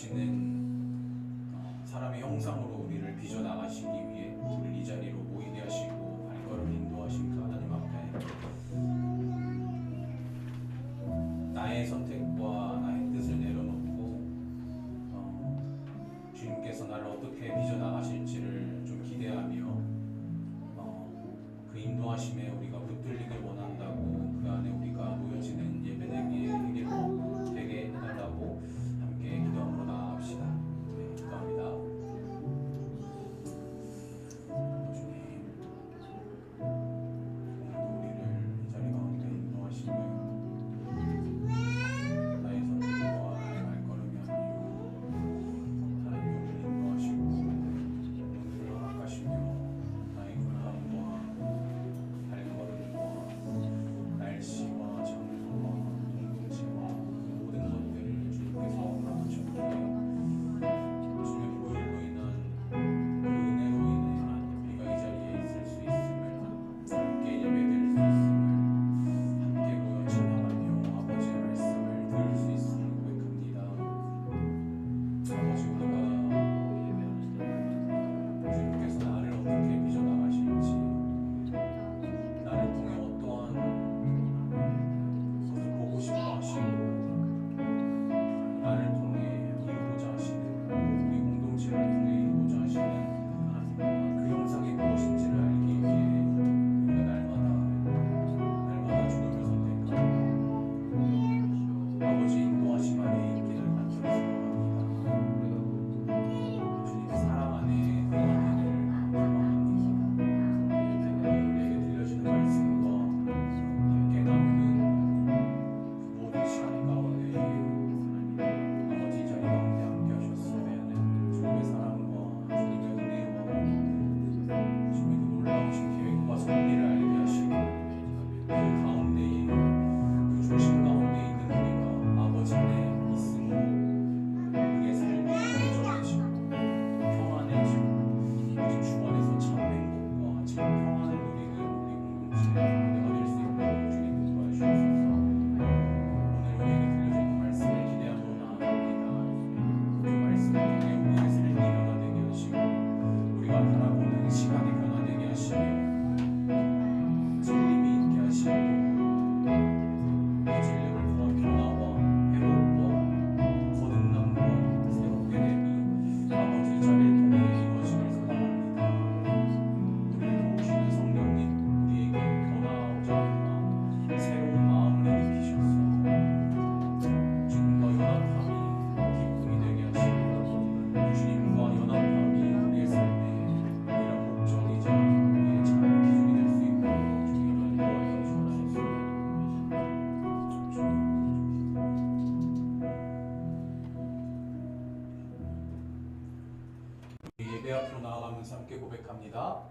하시는 사람의 형상으로 우리를 빚어 나가시기 위해 우리를 이 자리로 모이게 하시고 발걸음 인도하신 그 하나님 앞에 나의 선택과 나의 뜻을 내려놓고 주님께서 나를 어떻게 빚어 나가실지를 좀 기대하며 그 인도하심에 우리가 붙들리길 원한다고 그 안에 우리가 모여지는 예배되기에 되게 해달라고 함께 기도함으로 나아갑시다. 네, 기도합니다. 주님, 오늘도 우리를 이 자리 가운데 인도하시며 나의 선택과 나의 발걸음이 아니요 하나님이 우리를 인도하시고 오늘을 허락하시며 나의 건강과 발걸음과 날씨와 장소와 공동체와 모든 것들을 주님께서 허락하셨기에 주님의 보혈로 인한 그 은혜로 인해 우리가 이 자리에 있을 수 있음을 함께 예배드릴 수 있음을 함께 모여 찬양하며 아버지의 말씀을 들을 수 있음을 고백합니다. 아버지, 우리가 주님께서 나를 어떻게 빚어 나가실지 나를 통해 어떠한 것을 보고 싶어 하시고 나를 통해 이루고자 하시는 우리 공동체를 통해 이루고자 하시는 그 형상이 무엇인지를 알기 위해 우리가 날마다 주님을 선택하고 아버지 인도하심 안에 있기를 간절히 소원합니다. 주님의 사랑 안에 거하기를 소원합니다. 우리에게 들려지는 말씀과 함께 나누는 그 모든 시간 가운데 아버지 이 자리 가운데 함께 하셨으면 주님의 사랑과 주님의 은혜와 주님의 그 놀라우신 계획과 섭리를 알게 하시고 그 가운데에 그 중심 가운데 있는 우리가 아버지 안에 있음으로 우리의 삶이 안전해지고 평안해지고 오직 주 안에서 참 행복과 참 평안을 누리는 우리 공동체의 교회가 될 수 있도록 주님 도와주시옵소서. 오늘 우리에게 들려줄 그 말씀을 기대함으로 나아갑니다. 그 말씀을 통해 우리의 삶이 변화되게 하시고 우리가 바라보는 시간이 변화되게 하시며 찔림이 있게 하시고 이 찔림을 통한 변화와 회복과 거듭남과 새롭게 됨이 아버지 이 자리를 통해 이루어지길 소망합니다. 우리를 도우시는 성령님, 우리에게 변화하고자 하는 새로운 마음을 일으키셔서 주님과 연합함이 기쁨이 되게 하시고 주님과 연합함이 우리의 삶의 이런 목적이자 우리의 참 기준이 될 수 있도록 주님이 도와주시옵소서. 예배 앞으로 나아가면서 함께 고백합니다.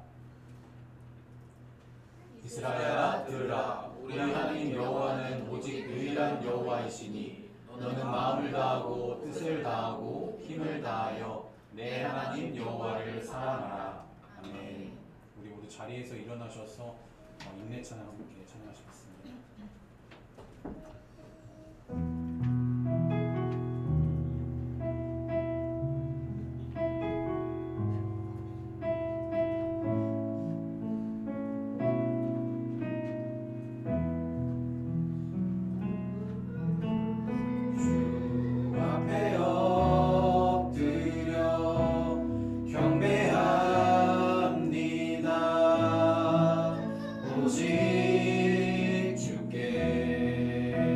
이스라엘아 들으라. 우리 하나님 여호와는 오직 유일한 여호와이시니 너는 마음을 다하고 뜻을 다하고 힘을 다하여 내 하나님 여호와를 사랑하라. 아멘. 우리 모두 자리에서 일어나셔서 인내 찬양 함께 찬양하시겠습니다. 주 앞에 엎드려 경배합니다. 오직 주께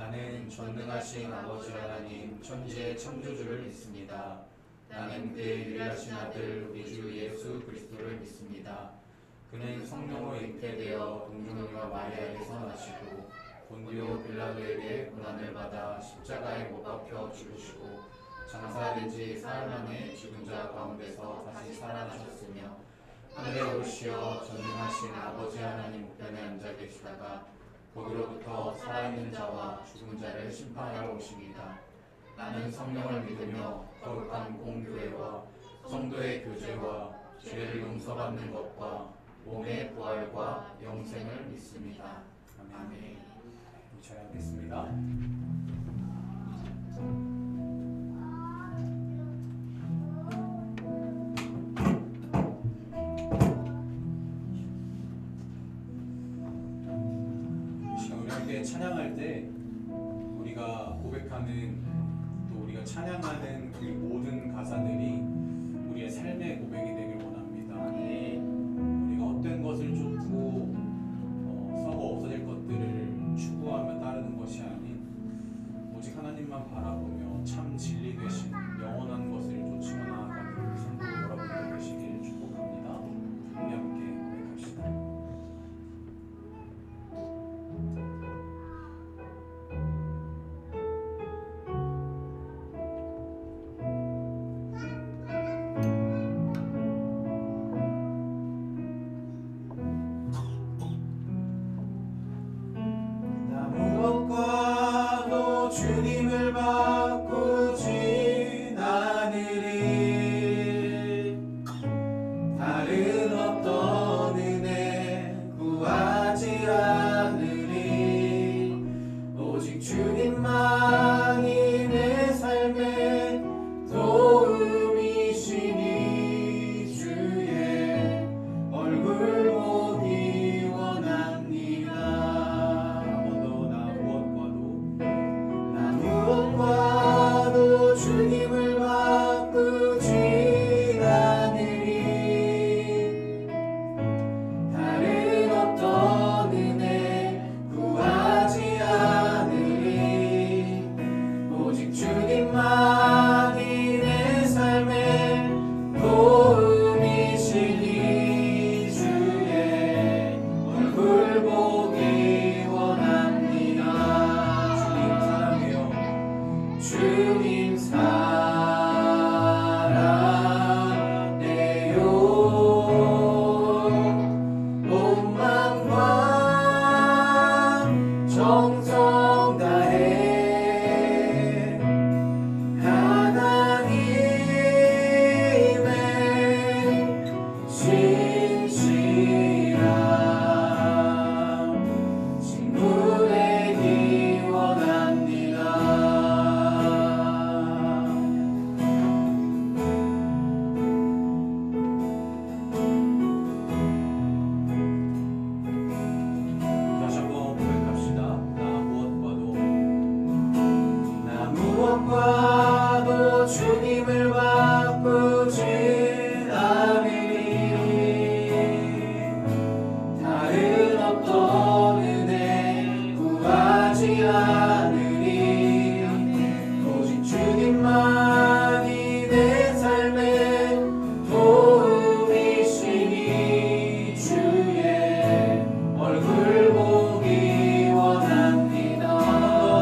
나는 전능하신 아버지 하나님 천지의 창조주를 믿습니다. 나는 그의 유일하신 아들 우리 주 예수 그리스도를 믿습니다. 그는 성령으로 잉태되어 동정녀 마리아에게서 나시고 본디오 빌라도에게 고난을 받아 십자가에 못 박혀 죽으시고 장사된 지 사흘 만에 죽은 자 가운데서 다시 살아나셨으며 하늘에 오르시어 전능하신 아버지 하나님 우편에 앉아 계시다가 거기로부터 살아있는 자와 죽은 자를 심판하러 오십니다. 나는 성령을 믿으며 거룩한 공교회와 성도의 교제와 죄를 용서받는 것과 몸의 부활과 영생을 믿습니다. 아멘. 찬양하겠습니다. 찬양할 때 우리가 고백하는 또 우리가 찬양하는 그 모든 가사들이 우리의 삶의 고백이 되길 원합니다. 우리가 헛된 것을 쫓고 썩어 없어질 것들을 추구하며 따르는 것이 아닌 오직 하나님만 바라보며 참 진리 되신 영원한 것을 쫓으며 나아가는 우리 성도 여러분들 되시길 축복합니다. 우리 함께 고백합시다. 주님을 바꾸진 않으리 다른 어떤 은혜 구하지 않으리 오직 주님만이 내 삶의 도움이시니 주의 얼굴 보기 원합니다. 무엇과도 주님을 바꾸진 않으리 다른 어떤 은혜 구하지 않으리 오직 주님만이 내 삶의 도움이시니 주의 얼굴 보기 원합니다. 주님 사랑해요 온 마음과 정성 다해 하나님의 신실한 친구 되기 원합니다. 무엇과도 주님을 바꾸진 않으리 다른 어떤 은혜 구하지 않으리 오직 주님만이 내 삶의 도움이시니 주의 얼굴 보기 원합니다.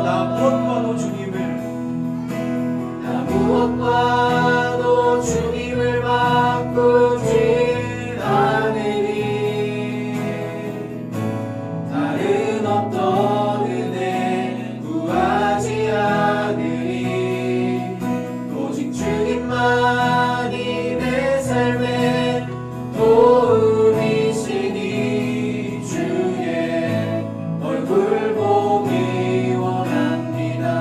나 무엇과도 무엇과도 주님을 바꾸진 않으리 다른 어떤 은혜 구하지 않으리 오직 주님만이 내 삶의 도움이시니 주의 얼굴 보기 원합니다.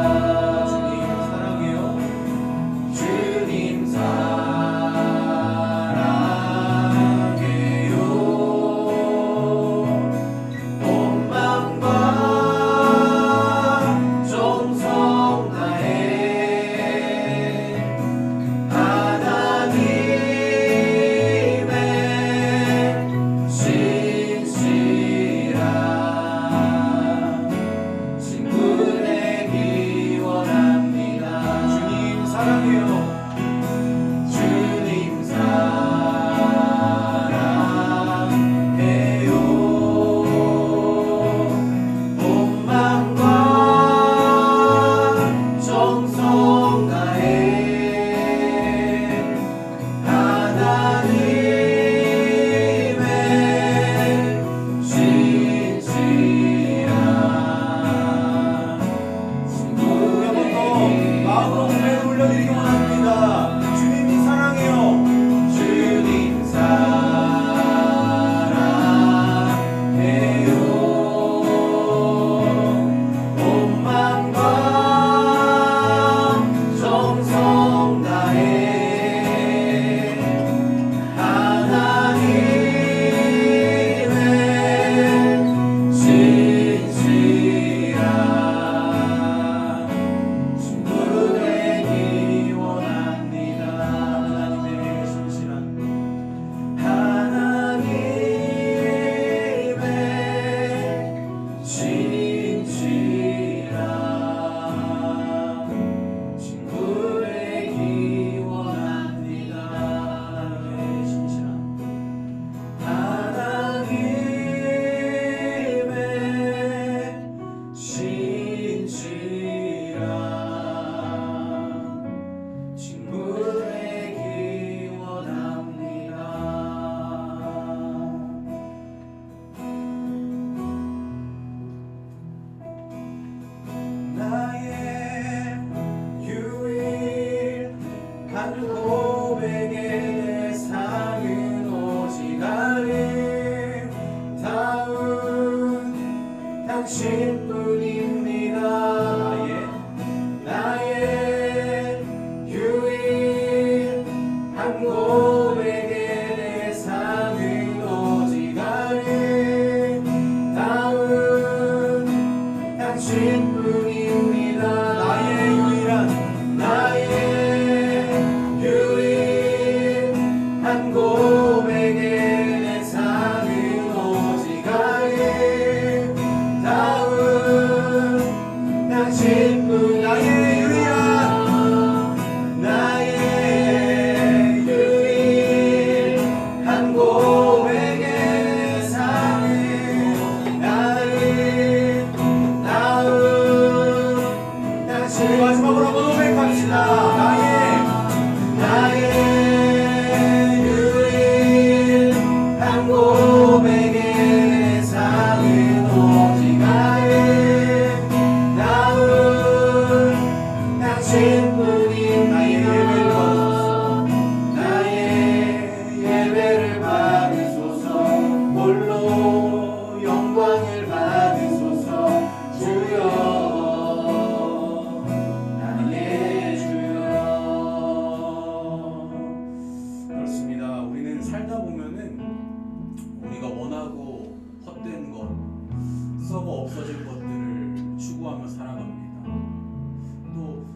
또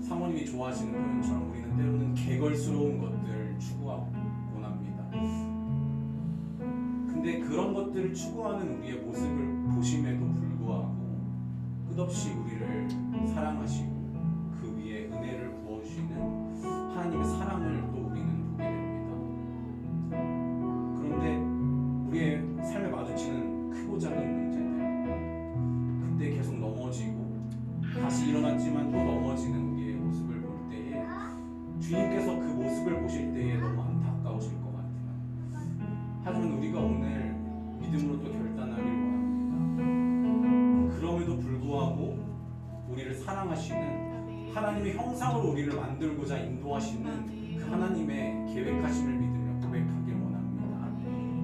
사모님이 좋아하시는 표현처럼 우리는 때로는 개걸스러운 것들을 추구하곤 합니다. 근데 그런 것들을 추구하는 우리의 모습을 보심에도 불구하고 끝없이 우리를 사랑하시고 그 위에 은혜를 부어주시는 하나님의 사랑을 또 우리는 보게 됩니다. 그런데 우리의 삶에 마주치는 크고 작은 문제들, 그때 계속 넘어지고 다시 일어났지만 또 넘어지는 우리의 모습을 볼 때에 주님께서 그 모습을 보실 때에 너무 안타까우실 것 같아요. 하지만 우리가 오늘 믿음으로 또 결단하기를 원합니다. 그럼에도 불구하고 우리를 사랑하시는 하나님의 형상으로 우리를 만들고자 인도하시는 그 하나님의 계획하심을 믿으며 고백하기를 원합니다.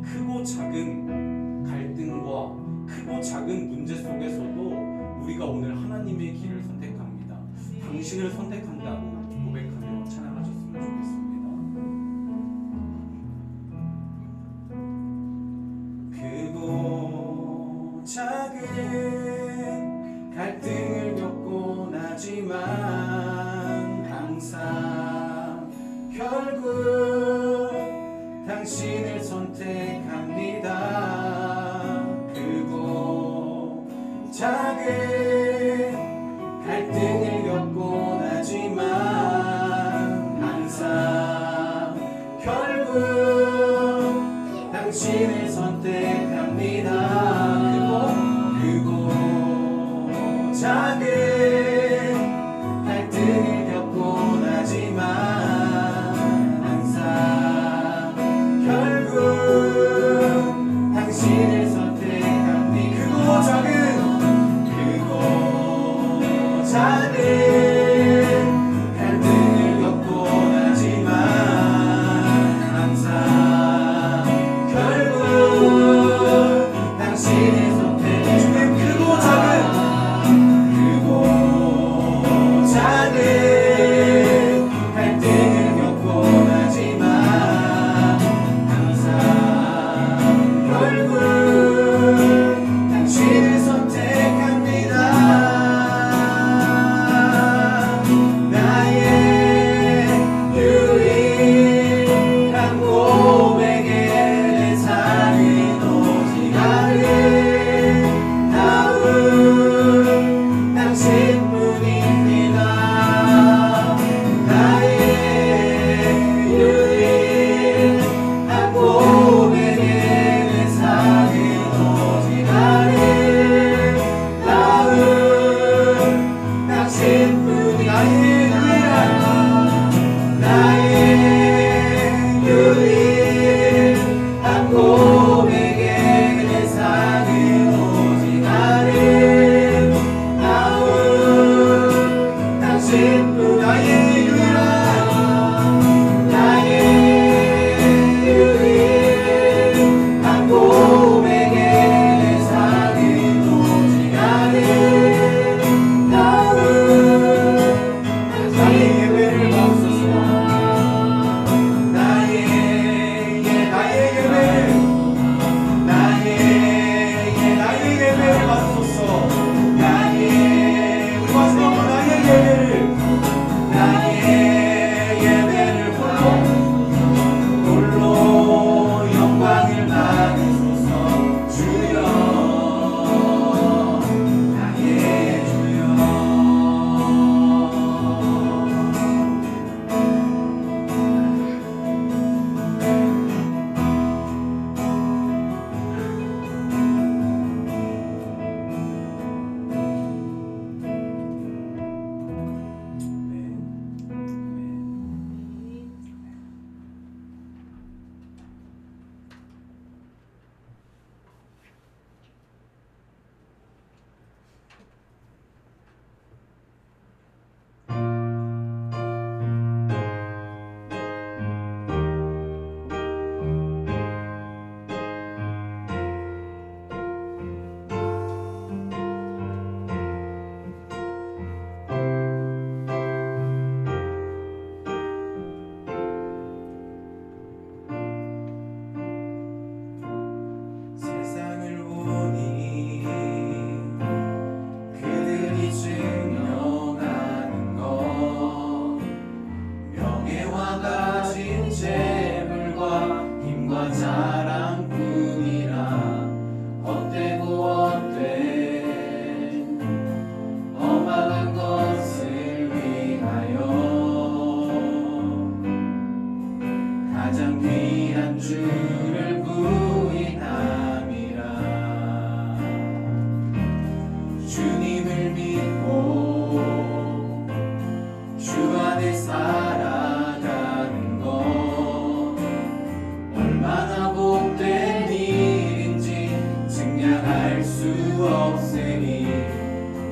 크고 작은 갈등과 크고 작은 문제 속에서도 우리가 오늘 하나님의 길을 선택합니다. 당신을 선택한다고 고백하며 찬양하셨으면 좋겠습니다. 크고 작은 갈등을 겪곤 하지만 항상 결국 당신을 선택합니다. 크고 작은 갈등을 겪곤 하지만 항상 결국 당신을 선택합니다. 크고 작은 갈등을 겪곤 하지만 항상 결국 당신을 선택합니다. 크고 작은 갈등을 겪곤 하지만 항상 결국 당신의 선택. 크고 작은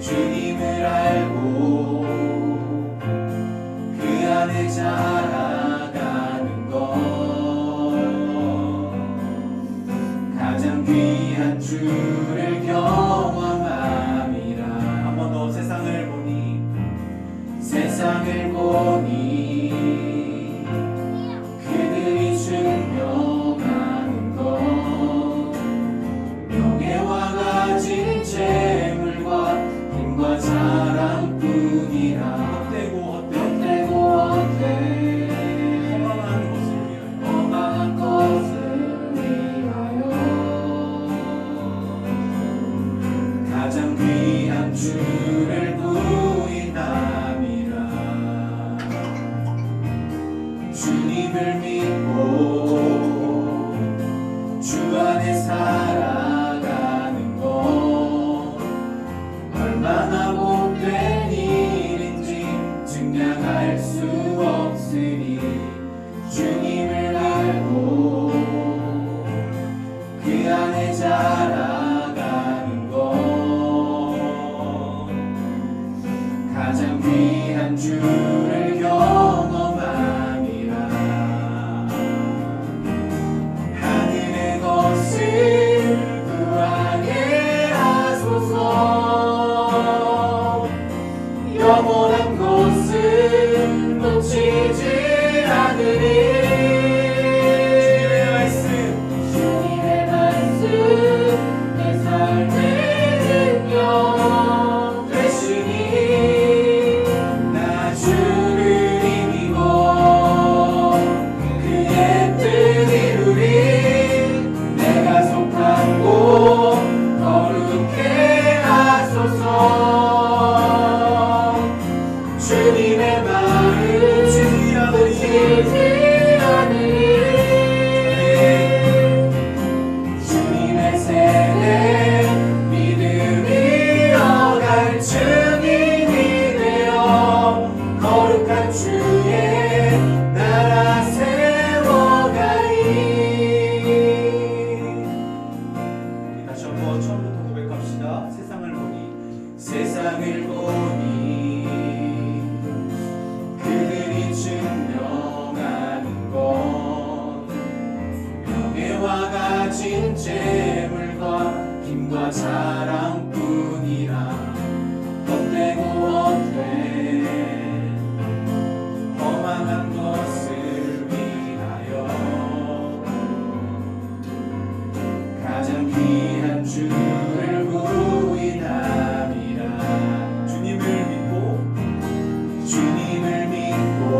주님을 알고 그 안에 자라가는 것 가장 귀한 주를 경험함이라. 한 번 더 세상을 보니 그들이 증명하는 것 명예와 가진 재물과 힘과 자랑뿐이라. 헛되고 허망한 것을 위하여 가장 귀한 주를 부인함이라. 주님을 믿고 주 안에 살아가는 것 얼마나 복된 일인지 증량할 수 없으니 주님을 알고 그 안에 자라가는 것 가장 귀한 주를 경험함이라. 하늘의 것을 구하게 하소서. 영원한 것을 놓치지 않으리. 주님의 말씀 내 삶의 능력 되시니 나 주를 힘입어 그의 뜻 이루리. 내가 속한 곳 거룩해 하소서. 주님의 마음 놓치지 않으리. 주님의 세례 믿음이 어갈 증인이 되어 거룩한 주의 나라 세워가리. 다시 한번 처음부터 고백합시다. 세상을 보니 그들이 증명하는 것 명예와 가진 재물과 힘과 자랑뿐이라. 헛되고 허망한 것을 위하여 가장 귀한 주를 부인함이라. 주님을 믿고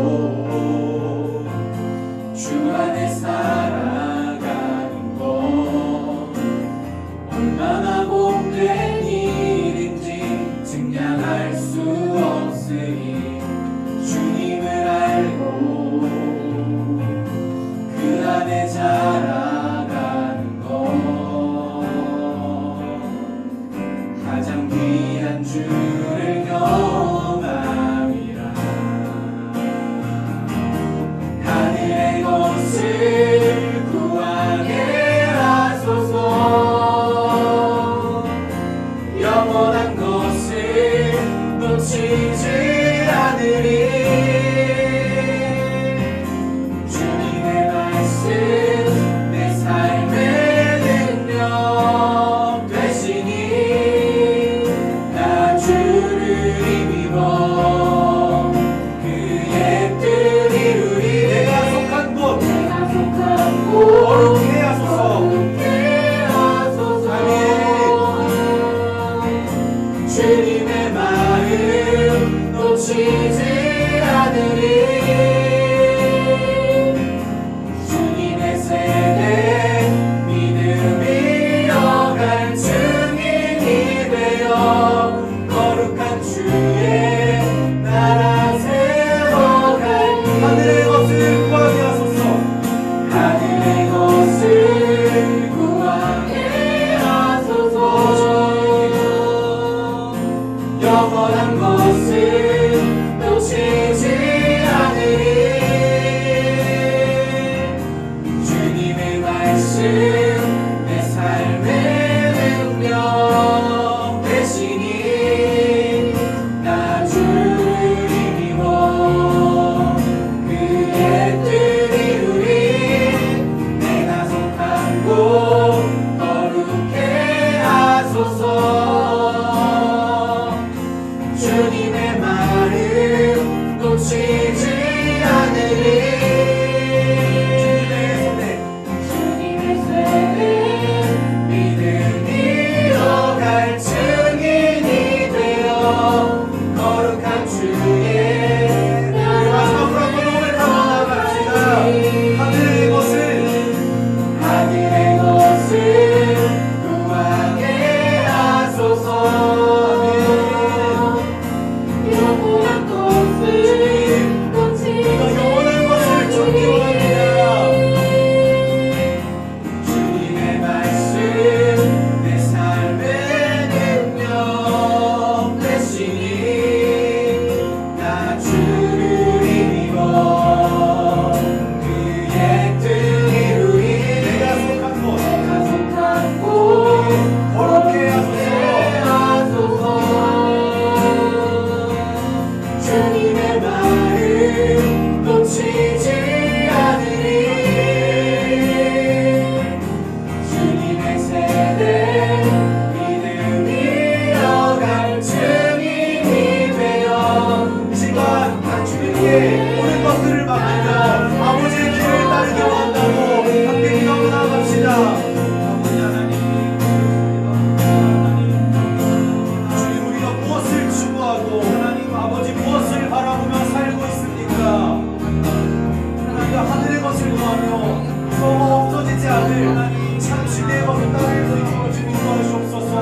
주 안에 살아가는 것 얼마나 복된 일인지 증량할 수 없으니 주님을 알고 그 안에 자라가는 것 가장 귀한 주를 경험함이라. 하늘의 것을 구하게 하소서. 영원한 것을 놓치지 않으리. 주님의 말씀 내 삶의 능력 되시니 나 주를 힘입어 그의 뜻 이루리. 내가 속한 곳 거룩해 하소서. 주님의 마음 놓치지 않으리. 주님의 세례 믿음이 어갈 증인이 되어 거룩한 주의 나라 세워가리. 하늘의 것을 구하게 하소서. 하늘의 것을 구하게 하소서. 영원한 것을 놓치지 않으리. 주님의 말씀 내 삶의 능력 되시니 주님의 마음 놓치지 않으리. 주님의 세대 믿음 이어갈 증인이 되어 거룩한 주의 마지막으로 한번 고백하고 나갑시다. 하늘의 것을 구하게 하소서. 영원한 것을 쫓기 원합니다. 주님의 말씀 내 삶의 능력 되시니 나 주를 힘입어 그의 뜻 이루리. 내가 속한 곳 거룩해 하소서. 주님의 마음 놓치지 않으리. 주님의 세대 믿음 이어갈 증인이 되어 이 시간 주님께 모든 것들을 맡기며 아버지의 길을 따르기 원한다고 함께 기도하고 나아갑시다. 주님, 우리가 무엇을 추구하고 아버지 무엇을 바라보며 살고 있습니까? 우리가 하늘의 것을 구하며 서로 없어지지 않을 참 진리의 것을 따를 수 있도록 주님 도와주옵소서.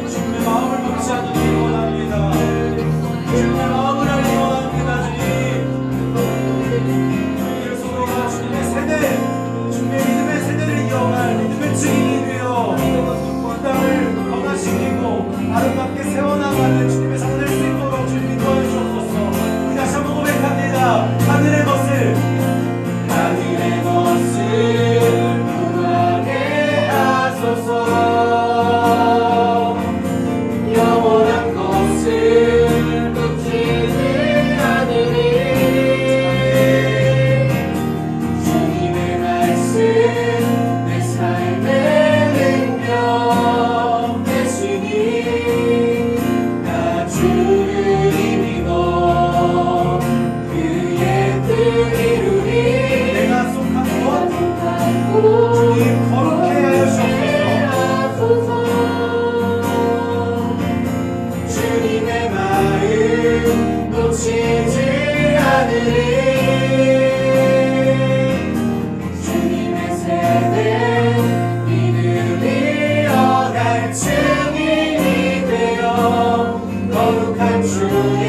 주님의 마음을 놓지 않기 원합니다. 주님의 마음을 알기 원합니다. 주님, 우리가 주님의 세대, 주님의 믿음의 세대를 이어갈 믿음의 증인이 되어 이 땅을 변화시키고 아름답게 세워나가는 주님의 자녀 될 수 있도록 주님 도와주옵소서. 우리 다시 한번 고백합니다. 하늘의 것을 구하게 하소서. 영원한 것을 놓치지 않으리. 주님의 말씀 내 삶의 능력 되시니 나 주를 힘입어 그의 뜻 이루리. 내가 속한 곳 주님 거룩해 하시옵소서. 주님의 마음 놓치지 않으리. 주님의 세대 믿음 이어갈 증인이 되어 거룩한 주의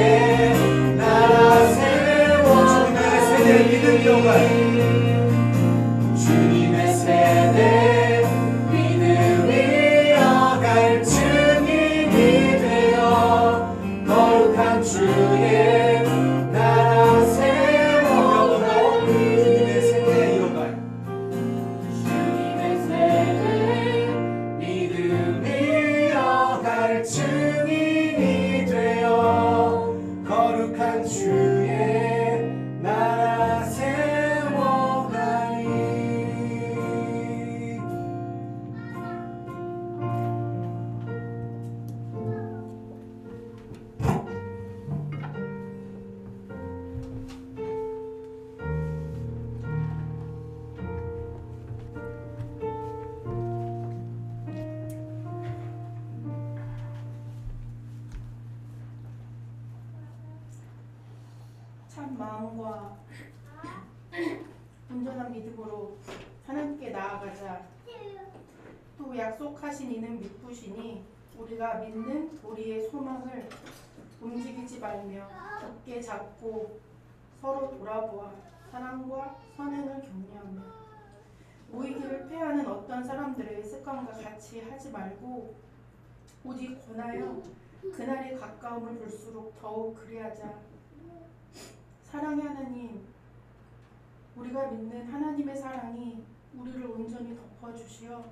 나라 세워. 주님의 세대 믿음 이어갈 주님의 세대 믿음 이어갈 증인이 되어 거룩한 주의 나라 세워. 주님의 세대 이어갈 주님의 세대 믿음 이어갈 증인이 되어 거룩한 주의 나라 세워가리. 참 마음과 온전한 믿음으로 하나님께 나아가자. 또 약속하신 이는 믿으시니 우리가 믿는 우리의 소망을 움직이지 말며 굳게 잡고 서로 돌아보아 사랑과 선행을 격려하며 모이기를 패하는 어떤 사람들의 습관과 같이 하지 말고 오직 권하여 그날이 가까움을 볼수록 더욱 그리하자. 사랑의 하나님, 우리가 믿는 하나님의 사랑이 우리를 온전히 덮어주시어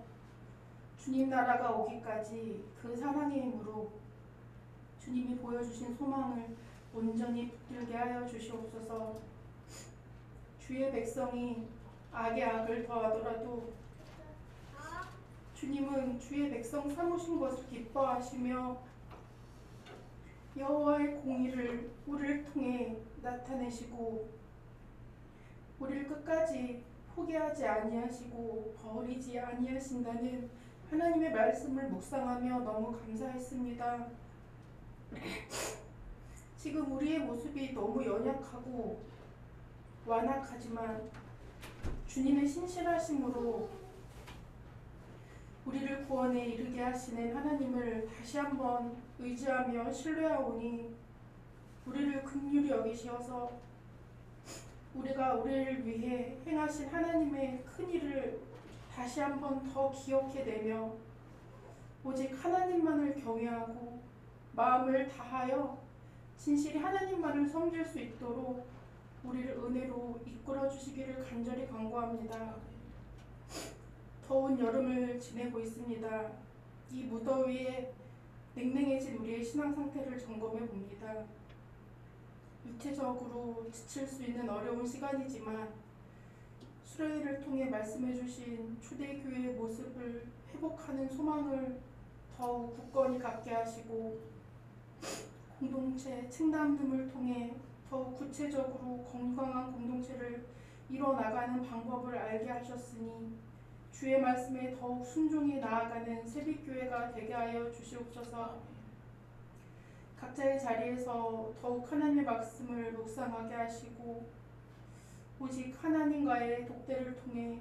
주님 나라가 오기까지 그 사랑의 힘으로 주님이 보여주신 소망을 온전히 붙들게 하여 주시옵소서. 주의 백성이 악의 악을 더하더라도 주님은 주의 백성 삼으신 것을 기뻐하시며 여호와의 공의를 우리를 통해 나타내시고 우리를 끝까지 포기하지 아니하시고 버리지 아니하신다는 하나님의 말씀을 묵상하며 너무 감사했습니다. 지금 우리의 모습이 너무 연약하고 완악하지만 주님의 신실하심으로 우리를 구원에 이르게 하시는 하나님을 다시 한번 의지하며 신뢰하오니 우리를 긍휼히 여기시어서 우리가 우리를 위해 행하신 하나님의 큰 일을 다시 한번 더 기억해내며 오직 하나님만을 경외하고 마음을 다하여 진실히 하나님만을 섬길 수 있도록 우리를 은혜로 이끌어 주시기를 간절히 간구합니다. 더운 여름을 지내고 있습니다. 이 무더위에 냉랭해진 우리의 신앙 상태를 점검해 봅니다. 육체적으로 지칠 수 있는 어려운 시간이지만 수련회를 통해 말씀해 주신 초대교회의 모습을 회복하는 소망을 더욱 굳건히 갖게 하시고 공동체 층담음을 통해 더욱 구체적으로 건강한 공동체를 이뤄나가는 방법을 알게 하셨으니 주의 말씀에 더욱 순종히 나아가는 새빛교회가 되게 하여 주시옵소서. 각자의 자리에서 더욱 하나님의 말씀을 묵상하게 하시고 오직 하나님과의 독대를 통해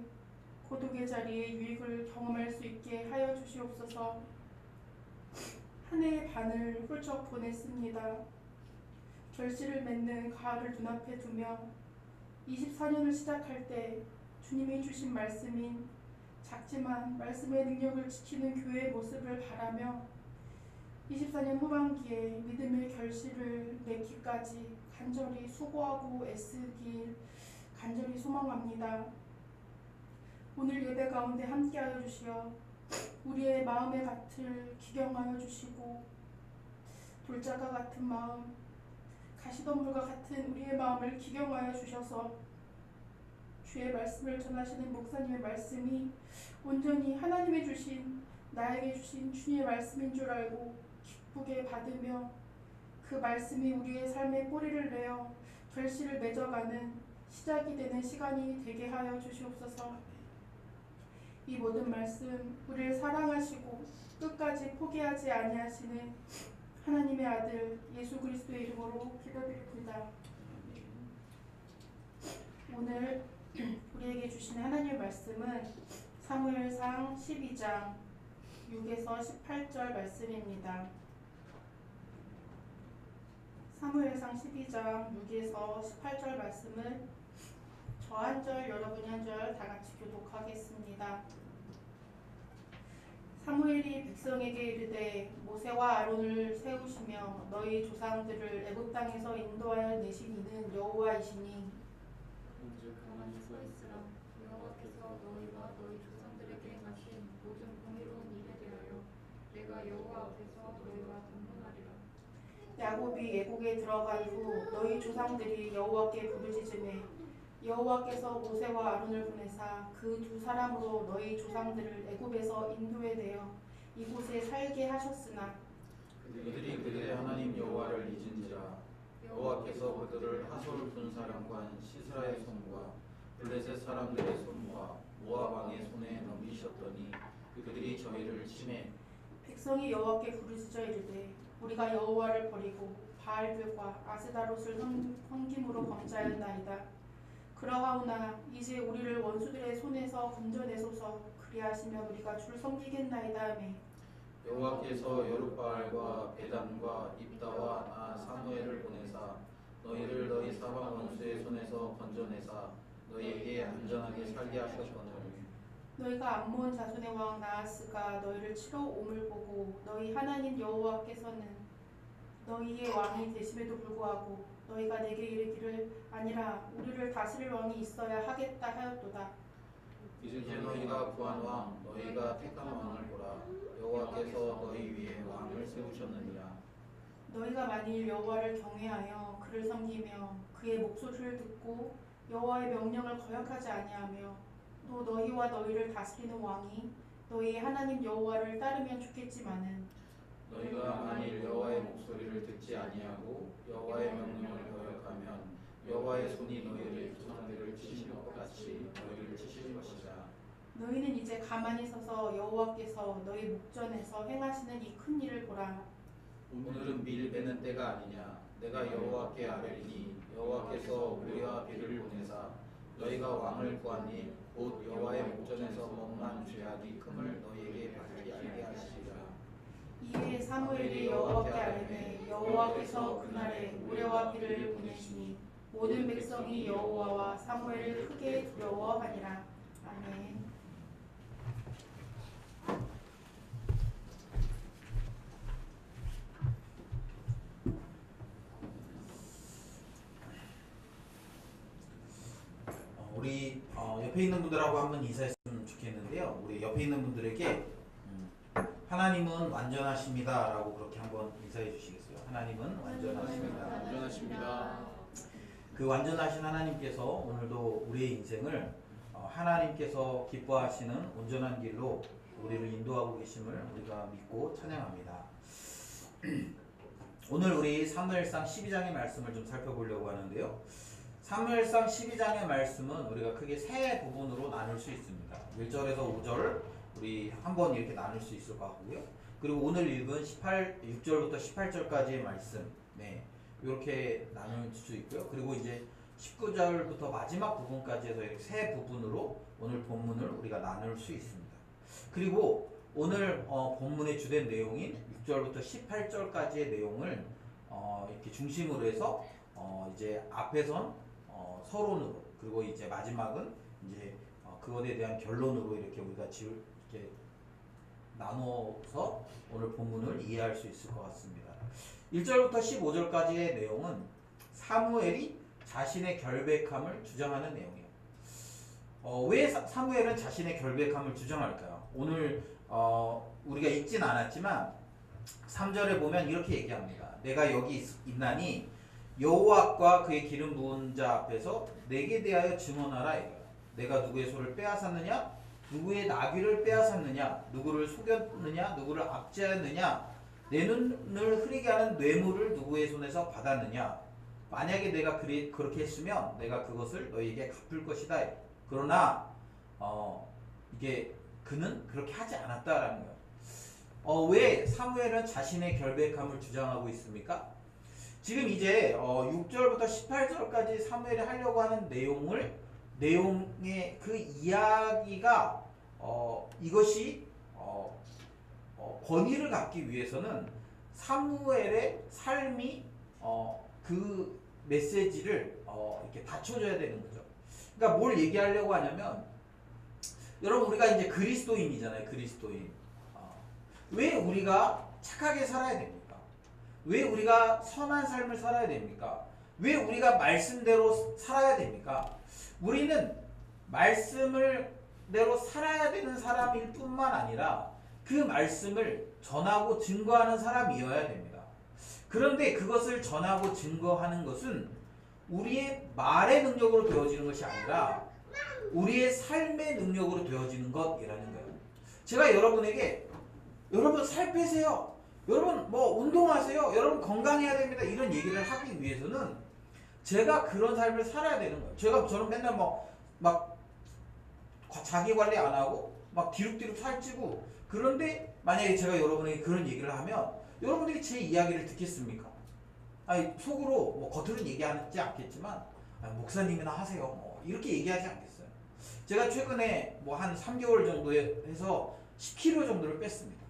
고독의 자리에 유익을 경험할 수 있게 하여 주시옵소서. 한 해의 반을 훌쩍 보냈습니다. 결실을 맺는 가을을 눈앞에 두며 24년을 시작할 때 주님이 주신 말씀인 작지만 말씀의 능력을 지키는 교회의 모습을 바라며 24년 후반기에 믿음의 결실을 맺기까지 간절히 수고하고 애쓰길 간절히 소망합니다. 오늘 예배 가운데 함께하여 주시어 우리의 마음의 밭을 기경하여 주시고 돌짝과 같은 마음, 가시덤불과 같은 우리의 마음을 기경하여 주셔서 주의 말씀을 전하시는 목사님의 말씀이 온전히 하나님의 주신 나에게 주신 주님의 말씀인 줄 알고 기쁘게 받으며 그 말씀이 우리의 삶에 뿌리를 내어 결실을 맺어가는 시작이 되는 시간이 되게 하여 주시옵소서. 이 모든 말씀 우리를 사랑하시고 끝까지 포기하지 아니하시는 하나님의 아들 예수 그리스도의 이름으로 기도드립니다. 오늘 우리에게 주신 하나님의 말씀은 사무엘상 12장 6에서 18절 말씀입니다. 사무엘상 12장 6에서 18절 말씀을 저 한 절 여러분이 한 절 다 같이 교독하겠습니다. 사무엘이 백성에게 이르되 모세와 아론을 세우시며 너희 조상들을 애굽 땅에서 인도하여 내신 이는 여호와이시니 오직 가만히 서 있으라. 여호와께서 너희와 너희 조상들에게 행하신 모든 공의로운 일에 대하여 내가 여호와 앞에서 너희와 담론하리라. 야곱이 애국에 들어간 후 너희 조상들이 여호와께 부르짖으매 여호와께서 모세와 아론을 보내사 그 두 사람으로 너희 조상들을 애굽에서 인도해 내어 이곳에 살게 하셨으나 그들이 그들의 하나님 여호와를 잊은지라 여호와께서 그들을 하솔 군사령관 시스라의 손과 블레셋 사람들의 손과 모압 왕의 손에 넘기셨더니 그들이 저희를 치매 백성이 여호와께 부르짖어 이르되 우리가 여호와를 버리고 바알들과 아스다롯을 섬김으로 범죄하였나이다. 그러하오나 이제 우리를 원수들의 손에서 건져내소서. 그리하시면 우리가 주를 섬기겠나이다 하매 여호와께서 여룻바알과 베단과 입다와 나 사무엘을 보내사 너희를 너희 사방 원수의 손에서 건져내사 너희에게 안전하게 살게 하셨거늘 너희가 암몬 자손의 왕 나하스가 너희를 치러 옴을 보고 너희 하나님 여호와께서는 너희의 왕이 되심에도 불구하고 너희가 내게 이르기를 아니라 우리를 다스릴 왕이 있어야 하겠다 하였도다. 이제 너희가 구한 왕 너희가 택한 왕을 보라. 여호와께서 너희 위에 왕을 세우셨느니라. 너희가 만일 여호와를 경외하여 그를 섬기며 그의 목소리를 듣고 여호와의 명령을 거역하지 아니하며 또 너희와 너희를 다스리는 왕이 너희의 하나님 여호와를 따르면 좋겠지만은 너희가 만일 여호와의 목소리를 듣지 아니하고 여호와의 명령을 거역하면 여호와의 손이 너희의 조상들을 치신 것 같이 너희를 치실 것이라. 너희는 이제 가만히 서서 여호와께서 너희 목전에서 행하시는 이 큰 일을 보라. 오늘은 밀 베는 때가 아니냐. 내가 여호와께 아뢰리니 여호와께서 우리와 비를 보내사 너희가 왕을 구하니 곧 여호와의 목전에서 범한 죄악이 큼을 너희에게 밝히 알게 하시리라. 이에 사무엘이 여호와께 아뢰되 여호와께서 그날에 모래와 비를 보내시니 모든 백성이 여호와와 사무엘을 크게 두려워하니라. 아멘. 우리 옆에 있는 분들하고 한번 인사했으면 좋겠는데요. 우리 옆에 있는 분들에게 하나님은 완전하십니다 라고 그렇게 한번 인사해 주시겠어요? 하나님은 완전하십니다. 완전하십니다. 그 완전하신 하나님께서 오늘도 우리의 인생을 하나님께서 기뻐하시는 온전한 길로 우리를 인도하고 계심을 우리가 믿고 찬양합니다. 오늘 우리 사무엘상 12장의 말씀을 좀 살펴보려고 하는데요. 사무엘상 12장의 말씀은 우리가 크게 세 부분으로 나눌 수 있습니다. 1절에서 5절 우리 한번 이렇게 나눌 수 있을 것 같고요. 그리고 오늘 읽은 6절부터 18절까지의 말씀, 네, 이렇게 나눌 수 있고요. 그리고 이제 19절부터 마지막 부분까지 해서 이렇게 세 부분으로 오늘 본문을 우리가 나눌 수 있습니다. 그리고 오늘 본문의 주된 내용인 6절부터 18절까지의 내용을 이렇게 중심으로 해서 이제 앞에선 서론으로, 그리고 이제 마지막은 이제 그것에 대한 결론으로 이렇게 우리가 이렇게 나눠서 오늘 본문을 이해할 수 있을 것 같습니다. 1절부터 15절까지의 내용은 사무엘이 자신의 결백함을 주장하는 내용이에요. 왜 사무엘은 자신의 결백함을 주장할까요? 오늘 우리가 읽진 않았지만 3절에 보면 이렇게 얘기합니다. 내가 여기 있나니 여호와과 그의 기름 부은 자 앞에서 내게 대하여 증언하라 이거예요. 내가 누구의 소를 빼앗았느냐? 누구의 나귀를 빼앗았느냐? 누구를 속였느냐? 누구를 압제하였느냐? 내 눈을 흐리게 하는 뇌물을 누구의 손에서 받았느냐? 만약에 내가 그렇게 했으면 내가 그것을 너희에게 갚을 것이다. 그러나 이게 그는 그렇게 하지 않았다라는 거예요. 왜 사무엘은 자신의 결백함을 주장하고 있습니까? 지금 이제 6절부터 18절까지 사무엘이 하려고 하는 내용의 그 이야기가 이것이 권위를 갖기 위해서는 사무엘의 삶이 그 메시지를 이렇게 받쳐줘야 되는 거죠. 그러니까 뭘 얘기하려고 하냐면, 여러분 우리가 이제 그리스도인이잖아요. 그리스도인. 왜 우리가 착하게 살아야 됩니까? 왜 우리가 선한 삶을 살아야 됩니까? 왜 우리가 말씀대로 살아야 됩니까? 우리는 말씀대로 살아야 되는 사람일 뿐만 아니라 그 말씀을 전하고 증거하는 사람이어야 됩니다. 그런데 그것을 전하고 증거하는 것은 우리의 말의 능력으로 되어지는 것이 아니라 우리의 삶의 능력으로 되어지는 것이라는 거예요. 제가 여러분에게 여러분 살 빼세요, 여러분 뭐 운동하세요, 여러분 건강해야 됩니다, 이런 얘기를 하기 위해서는 제가 그런 삶을 살아야 되는 거예요. 저는 맨날 막 자기 관리 안 하고 막 뒤룩뒤룩 살찌고, 그런데 만약에 제가 여러분에게 그런 얘기를 하면 여러분들이 제 이야기를 듣겠습니까? 아니, 속으로 뭐 겉으로는 얘기하지 않겠지만 목사님이나 하세요 뭐 이렇게 얘기하지 않겠어요. 제가 최근에 뭐 한 3개월 정도 해서 10kg 정도를 뺐습니다.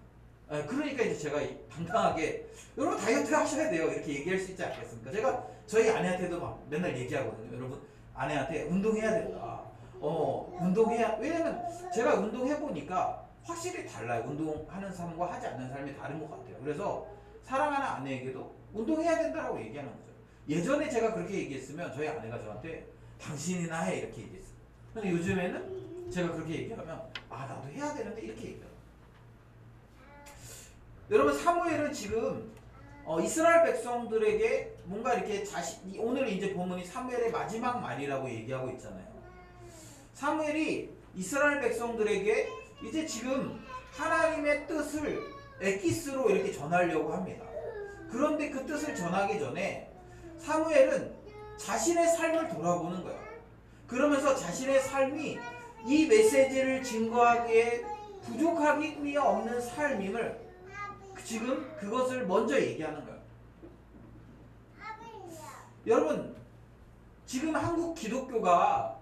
그러니까 이제 제가 당당하게 여러분 다이어트 하셔야 돼요 이렇게 얘기할 수 있지 않겠습니까? 제가 저희 아내한테도 막 맨날 얘기하거든요. 여러분 아내한테 운동해야 된다. 운동해야, 왜냐면 제가 운동해보니까 확실히 달라요. 운동하는 삶과 하지 않는 삶이 다른 것 같아요. 그래서 사랑하는 아내에게도 운동해야 된다고 얘기하는 거죠. 예전에 제가 그렇게 얘기했으면 저희 아내가 저한테 당신이나 해 이렇게 얘기했어요. 근데 요즘에는 제가 그렇게 얘기하면 아 나도 해야 되는데 이렇게 얘기해요. 여러분 사무엘은 지금 이스라엘 백성들에게 뭔가 이렇게 오늘 이제 본문이 사무엘의 마지막 말이라고 얘기하고 있잖아요. 사무엘이 이스라엘 백성들에게 이제 지금 하나님의 뜻을 엑기스로 이렇게 전하려고 합니다. 그런데 그 뜻을 전하기 전에 사무엘은 자신의 삶을 돌아보는 거예요. 그러면서 자신의 삶이 이 메시지를 증거하기에 부족함이 없는 삶임을 지금 그것을 먼저 얘기하는 거예요. 여러분 지금 한국 기독교가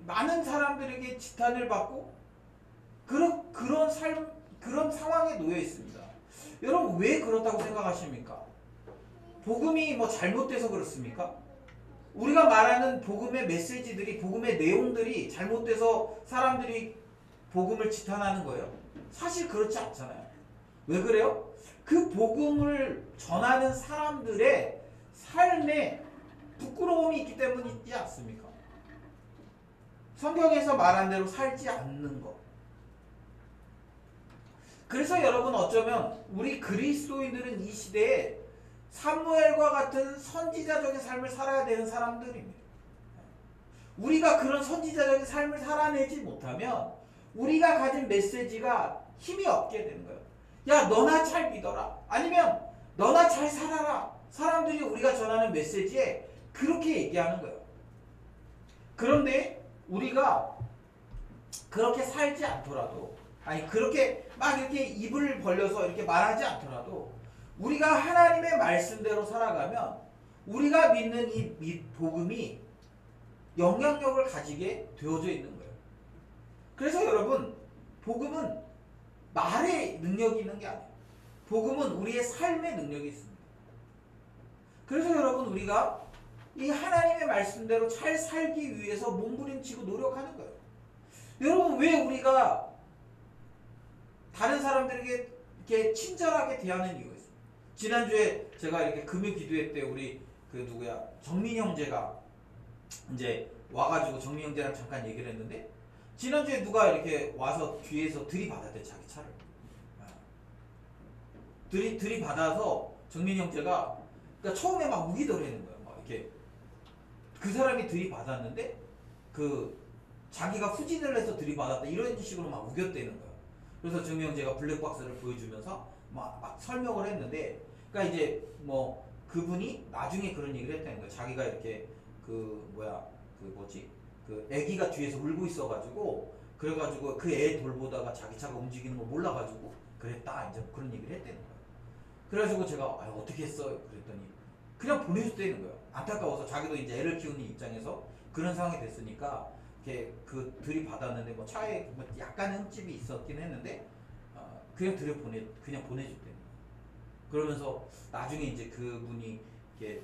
많은 사람들에게 지탄을 받고 그런 상황에 놓여 있습니다. 여러분 왜 그렇다고 생각하십니까? 복음이 뭐 잘못돼서 그렇습니까? 우리가 말하는 복음의 메시지들이 복음의 내용들이 잘못돼서 사람들이 복음을 지탄하는 거예요? 사실 그렇지 않잖아요. 왜 그래요? 그 복음을 전하는 사람들의 삶에 부끄러움이 있기 때문이지 않습니까? 성경에서 말한 대로 살지 않는 것. 그래서 여러분 어쩌면 우리 그리스도인들은 이 시대에 사무엘과 같은 선지자적인 삶을 살아야 되는 사람들입니다. 우리가 그런 선지자적인 삶을 살아내지 못하면 우리가 가진 메시지가 힘이 없게 되는 거예요. 야 너나 잘 믿어라. 아니면 너나 잘 살아라. 사람들이 우리가 전하는 메시지에 그렇게 얘기하는 거예요. 그런데 우리가 그렇게 살지 않더라도 아니 그렇게 막 이렇게 입을 벌려서 이렇게 말하지 않더라도 우리가 하나님의 말씀대로 살아가면 우리가 믿는 이 복음이 영향력을 가지게 되어져 있는 거예요. 그래서 여러분 복음은 말의 능력이 있는 게 아니에요. 복음은 우리의 삶의 능력이 있습니다. 그래서 여러분 우리가 이 하나님의 말씀대로 잘 살기 위해서 몸부림치고 노력하는 거예요. 여러분 왜 우리가 다른 사람들에게 이렇게 친절하게 대하는 이유가 있어요. 지난주에 제가 이렇게 금요 기도회 때 우리 그 누구야 정민 형제가 이제 와가지고 정민 형제랑 잠깐 얘기를 했는데 지난주에 누가 이렇게 와서 뒤에서 들이받았대 자기 차를. 들이받아서 정민 형제가 그러니까 처음에 막 우기더라는 거예요. 막 이렇게 그 사람이 들이받았는데 그 자기가 후진을 해서 들이받았다 이런 식으로 막 우겼대는 거예요. 그래서 정민 형제가 블랙박스를 보여주면서 막 설명을 했는데 그러니까 이제 뭐 그분이 나중에 그런 얘기를 했다는 거예요. 자기가 이렇게 그 애기가 뒤에서 울고 있어가지고 그래가지고 그 애 돌보다가 자기 차가 움직이는 거 몰라가지고 그랬다 이제 그런 얘기를 했다는 거예요. 그래가지고 제가 어떻게 했어요? 그랬더니 그냥 보내줬다는 거예요. 안타까워서 자기도 이제 애를 키우는 입장에서 그런 상황이 됐으니까 이렇게 그 들이받았는데 뭐 차에 뭐 약간의 흠집이 있었긴 했는데 그냥 그냥 보내줬대요. 그러면서 나중에 이제 그분이 이렇게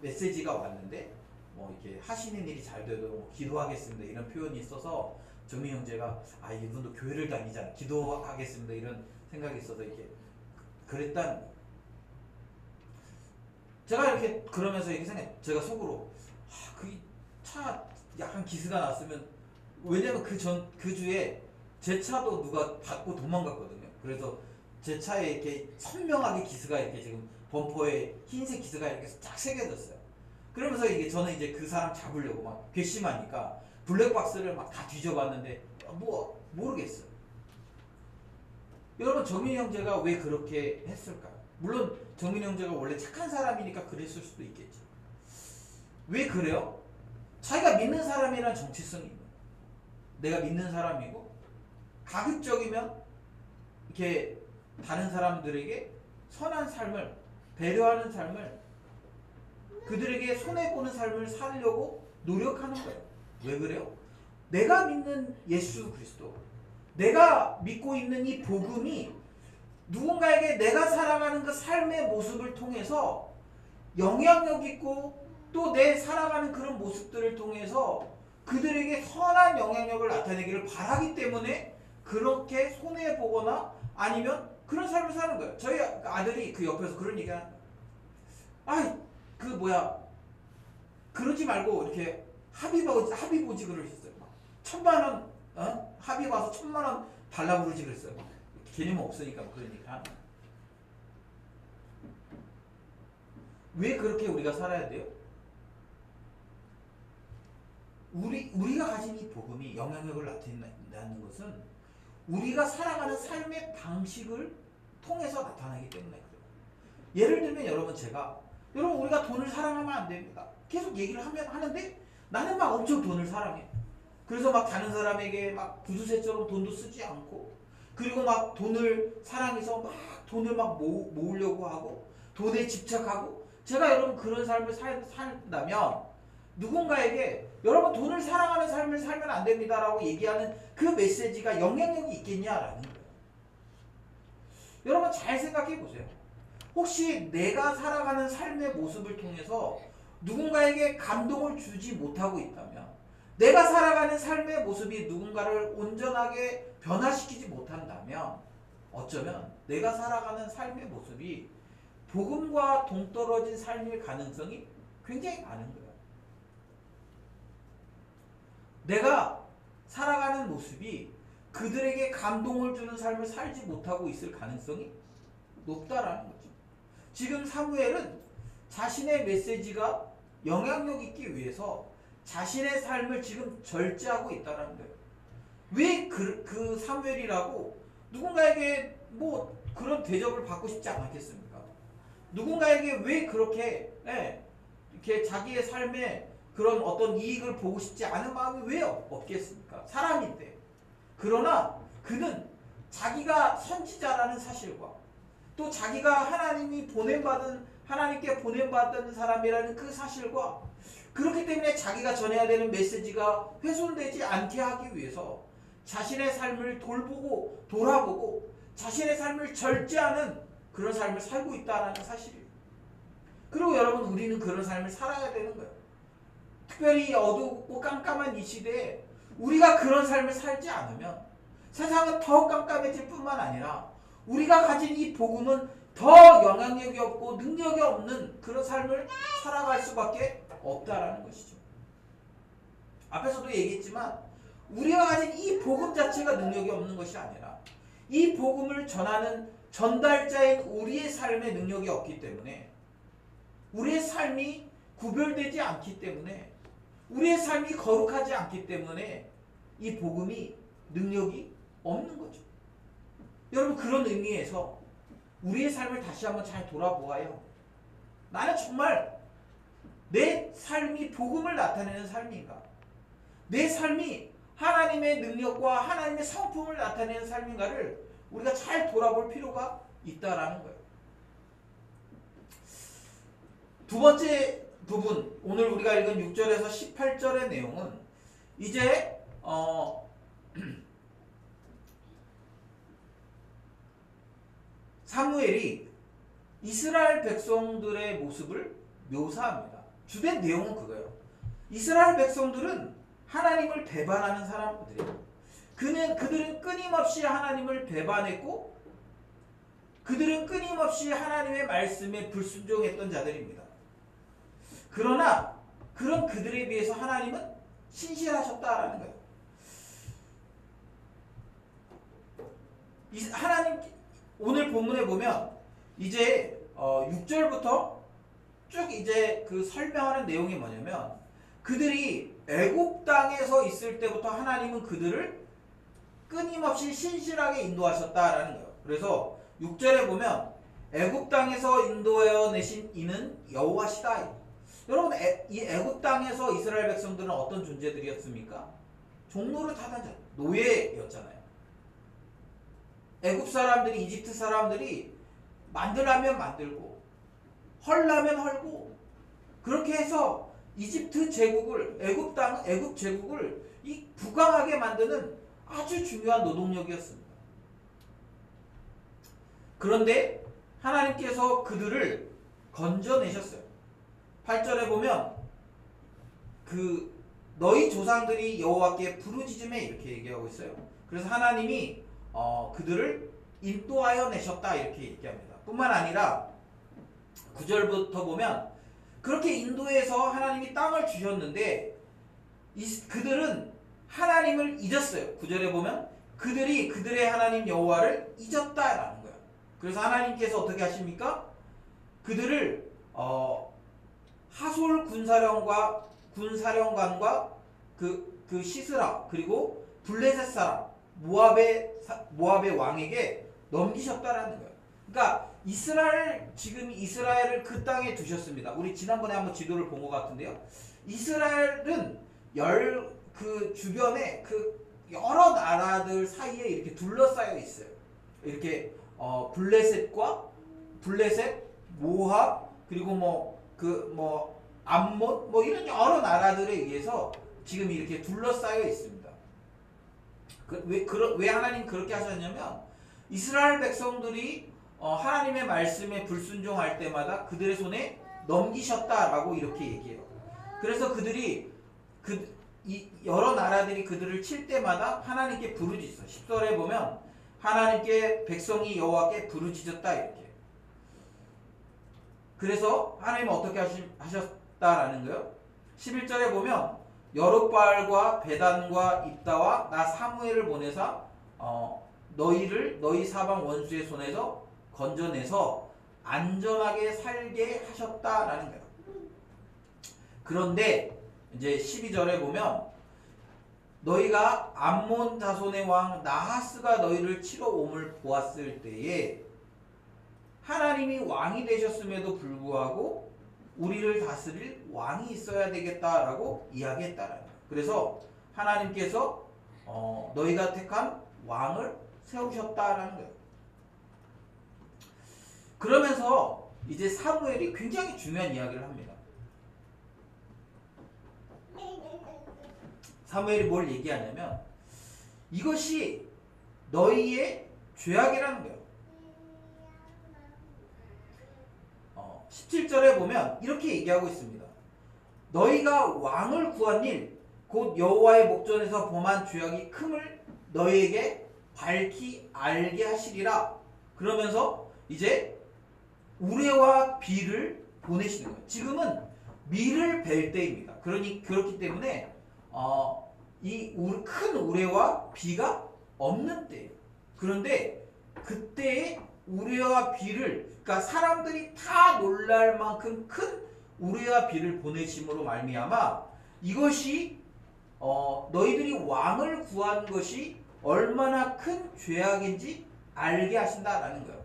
메시지가 왔는데 뭐 이렇게 하시는 일이 잘 되도록 뭐 기도하겠습니다 이런 표현이 있어서 정민 형제가 이분도 교회를 다니잖아 기도하겠습니다 이런 생각이 있어서 이렇게 그랬단 제가 이렇게 그러면서 이렇게 생각해 제가 속으로 그 차 약간 기스가 났으면 왜냐면 그 주에 제 차도 누가 받고 도망갔거든요. 그래서 제 차에 이렇게 선명하게 기스가 이렇게 지금 범퍼에 흰색 기스가 이렇게 쫙 새겨졌어요. 그러면서 이게 저는 이제 그 사람 잡으려고 막 괘씸하니까 블랙박스를 막 다 뒤져봤는데 뭐 모르겠어요. 여러분 정민 형제가 왜 그렇게 했을까요? 물론 정민 형제가 원래 착한 사람이니까 그랬을 수도 있겠죠. 왜 그래요? 자기가 믿는 사람이란 정체성이 있는 거예요. 내가 믿는 사람이고 가급적이면 이렇게 다른 사람들에게 선한 삶을 배려하는 삶을 그들에게 손해보는 삶을 살려고 노력하는 거예요. 왜 그래요? 내가 믿는 예수 그리스도 내가 믿고 있는 이 복음이 누군가에게 내가 살아가는 그 삶의 모습을 통해서 영향력 있고 또 내 살아가는 그런 모습들을 통해서 그들에게 선한 영향력을 나타내기를 바라기 때문에 그렇게 손해보거나 아니면 그런 삶을 사는 거예요. 저희 아들이 그 옆에서 그런 얘기 하는 거예요. 그러지 말고 이렇게 합의보직을 했어요. 1,000만 원 합의 와서 1,000만 원 달라고 그러지 그랬어요. 개념 없으니까 그러니까. 왜 그렇게 우리가 살아야 돼요? 우리가 가진 이 복음이 영향력을 나타낸다는 것은 우리가 살아가는 삶의 방식을 통해서 나타나기 때문에 그래요. 예를 들면 여러분 우리가 돈을 사랑하면 안 됩니다. 계속 얘기를 하는데 나는 막 엄청 돈을 사랑해. 그래서 막 다른 사람에게 막 구두쇠처럼 돈도 쓰지 않고, 그리고 막 돈을 사랑해서 막 돈을 막 모으려고 하고 돈에 집착하고, 제가 여러분 그런 삶을 산다면 누군가에게 여러분 돈을 사랑하는 삶을 살면 안 됩니다라고 얘기하는 그 메시지가 영향력이 있겠냐라는 거예요. 여러분 잘 생각해 보세요. 혹시 내가 살아가는 삶의 모습을 통해서 누군가에게 감동을 주지 못하고 있다면, 내가 살아가는 삶의 모습이 누군가를 온전하게 변화시키지 못한다면, 어쩌면 내가 살아가는 삶의 모습이 복음과 동떨어진 삶일 가능성이 굉장히 많은 거예요. 내가 살아가는 모습이 그들에게 감동을 주는 삶을 살지 못하고 있을 가능성이 높다라는 거죠. 지금 사무엘은 자신의 메시지가 영향력 있기 위해서 자신의 삶을 지금 절제하고 있다는 거예요. 왜 그 사무엘이라고 누군가에게 뭐 그런 대접을 받고 싶지 않았겠습니까? 누군가에게 왜 그렇게 이렇게 자기의 삶에 그런 어떤 이익을 보고 싶지 않은 마음이 왜 없겠습니까? 사람인데. 그러나 그는 자기가 선지자라는 사실과 또 자기가 하나님께 보냄받은 사람이라는 그 사실과, 그렇기 때문에 자기가 전해야 되는 메시지가 훼손되지 않게 하기 위해서 자신의 삶을 돌아보고 자신의 삶을 절제하는 그런 삶을 살고 있다는 사실이에요. 그리고 여러분, 우리는 그런 삶을 살아야 되는 거예요. 특별히 어둡고 깜깜한 이 시대에 우리가 그런 삶을 살지 않으면 세상은 더 깜깜해질 뿐만 아니라 우리가 가진 이 복음은 더 영향력이 없고 능력이 없는 그런 삶을 살아갈 수밖에 없다라는 것이죠. 앞에서도 얘기했지만 우리가 가진 이 복음 자체가 능력이 없는 것이 아니라 이 복음을 전하는 전달자인 우리의 삶에 능력이 없기 때문에, 우리의 삶이 구별되지 않기 때문에, 우리의 삶이 거룩하지 않기 때문에 이 복음이 능력이 없는 거죠. 여러분, 그런 의미에서 우리의 삶을 다시 한번 잘 돌아보아요. 나는 정말 내 삶이 복음을 나타내는 삶인가? 내 삶이 하나님의 능력과 하나님의 성품을 나타내는 삶인가를 우리가 잘 돌아볼 필요가 있다라는 거예요. 두 번째 부분, 오늘 우리가 읽은 6절에서 18절의 내용은 이제 사무엘이 이스라엘 백성들의 모습을 묘사합니다. 주된 내용은 그거예요. 이스라엘 백성들은 하나님을 배반하는 사람들이에요. 그들은 끊임없이 하나님을 배반했고 그들은 끊임없이 하나님의 말씀에 불순종했던 자들입니다. 그러나 그런 그들에 비해서 하나님은 신실하셨다라는 거예요. 하나님, 오늘 본문에 보면 이제 6절부터 쭉 이제 그 설명하는 내용이 뭐냐면, 그들이 애굽 땅에서 있을 때부터 하나님은 그들을 끊임없이 신실하게 인도하셨다라는 거예요. 그래서 6절에 보면 애굽 땅에서 인도하여 내신 이는 여호와시다. 여러분, 이 애굽 땅에서 이스라엘 백성들은 어떤 존재들이었습니까? 종로를 타던 자, 노예였잖아요. 애굽 사람들이, 이집트 사람들이 만들라면 만들고 헐라면 헐고, 그렇게 해서 이집트 제국을, 애굽 제국을 이 부강하게 만드는 아주 중요한 노동력이었습니다. 그런데 하나님께서 그들을 건져내셨어요. 8절에 보면 너희 조상들이 여호와께 부르짖음에 이렇게 얘기하고 있어요. 그래서 하나님이 그들을 인도하여 내셨다 이렇게 얘기합니다. 뿐만 아니라 9절부터 보면 그렇게 인도해서 하나님이 땅을 주셨는데 그들은 하나님을 잊었어요. 9절에 보면 그들이 그들의 하나님 여호와를 잊었다라는 거예요. 그래서 하나님께서 어떻게 하십니까? 그들을 하솔 군사령관과 그 시스라 그리고 블레셋 사람 모압의 왕에게 넘기셨다라는 거예요. 그러니까 지금 이스라엘을 그 땅에 두셨습니다. 우리 지난번에 한번 지도를 본 것 같은데요. 이스라엘은 그 주변에 그 여러 나라들 사이에 이렇게 둘러싸여 있어요. 이렇게 블레셋, 모압, 그리고 암몬 이런 여러 나라들에 의해서 지금 이렇게 둘러싸여 있습니다. 왜 하나님 그렇게 하셨냐면 이스라엘 백성들이 하나님의 말씀에 불순종할 때마다 그들의 손에 넘기셨다라고 이렇게 얘기해요. 그래서 그들이 여러 나라들이 그들을 칠 때마다 하나님께 부르짖어. 10절에 보면 하나님께 백성이 여호와께 부르짖었다 이렇게. 그래서 하나님은 어떻게 하셨다라는 거예요? 11절에 보면 여룻바알과 베단과 입다와 나 사무엘을 보내사 너희 사방 원수의 손에서 건져내서 안전하게 살게 하셨다라는 거예요. 그런데 이제 12절에 보면 너희가 암몬 자손의 왕 나하스가 너희를 치러 옴을 보았을 때에 하나님이 왕이 되셨음에도 불구하고 우리를 다스릴 왕이 있어야 되겠다라고 이야기했다라는 거예요. 그래서 하나님께서 너희가 택한 왕을 세우셨다라는 거예요. 그러면서 이제 사무엘이 굉장히 중요한 이야기를 합니다. 사무엘이 뭘 얘기하냐면 이것이 너희의 죄악이라는 거예요. 17절에 보면 이렇게 얘기하고 있습니다. 너희가 왕을 구한 일 곧 여호와의 목전에서 범한 죄악이 큼을 너희에게 밝히 알게 하시리라. 그러면서 이제 우레와 비를 보내시는 거예요. 지금은 밀을 벨 때입니다. 그렇기 때문에 이 큰 우레와 비가 없는 때예요. 그런데 그때의 우레와 비를 그러니까 사람들이 다 놀랄 만큼 큰 우레와 비를 보내심으로 말미암아 이것이 너희들이 왕을 구한 것이 얼마나 큰 죄악인지 알게 하신다라는 거예요.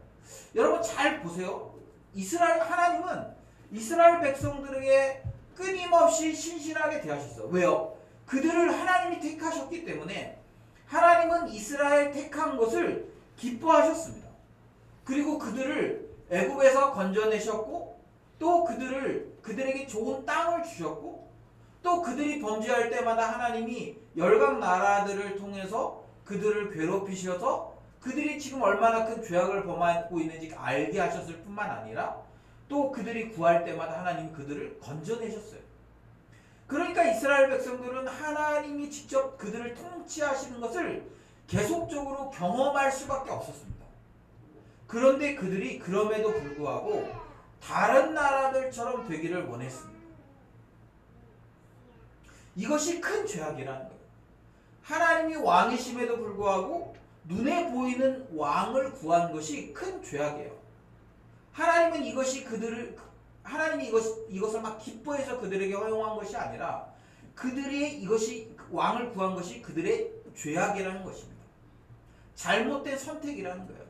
여러분 잘 보세요. 하나님은 이스라엘 백성들에게 끊임없이 신실하게 대하셨어요. 왜요? 그들을 하나님이 택하셨기 때문에 하나님은 이스라엘 택한 것을 기뻐하셨습니다. 그리고 그들을 애굽에서 건져내셨고 또 그들에게 좋은 땅을 주셨고 또 그들이 범죄할 때마다 하나님이 열강 나라들을 통해서 그들을 괴롭히셔서 그들이 지금 얼마나 큰 죄악을 범하고 있는지 알게 하셨을 뿐만 아니라 또 그들이 구할 때마다 하나님이 그들을 건져내셨어요. 그러니까 이스라엘 백성들은 하나님이 직접 그들을 통치하시는 것을 계속적으로 경험할 수밖에 없었습니다. 그런데 그들이 그럼에도 불구하고 다른 나라들처럼 되기를 원했습니다. 이것이 큰 죄악이라는 거예요. 하나님이 왕이심에도 불구하고 눈에 보이는 왕을 구한 것이 큰 죄악이에요. 하나님이 이것을 막 기뻐해서 그들에게 허용한 것이 아니라 이것이 왕을 구한 것이 그들의 죄악이라는 것입니다. 잘못된 선택이라는 거예요.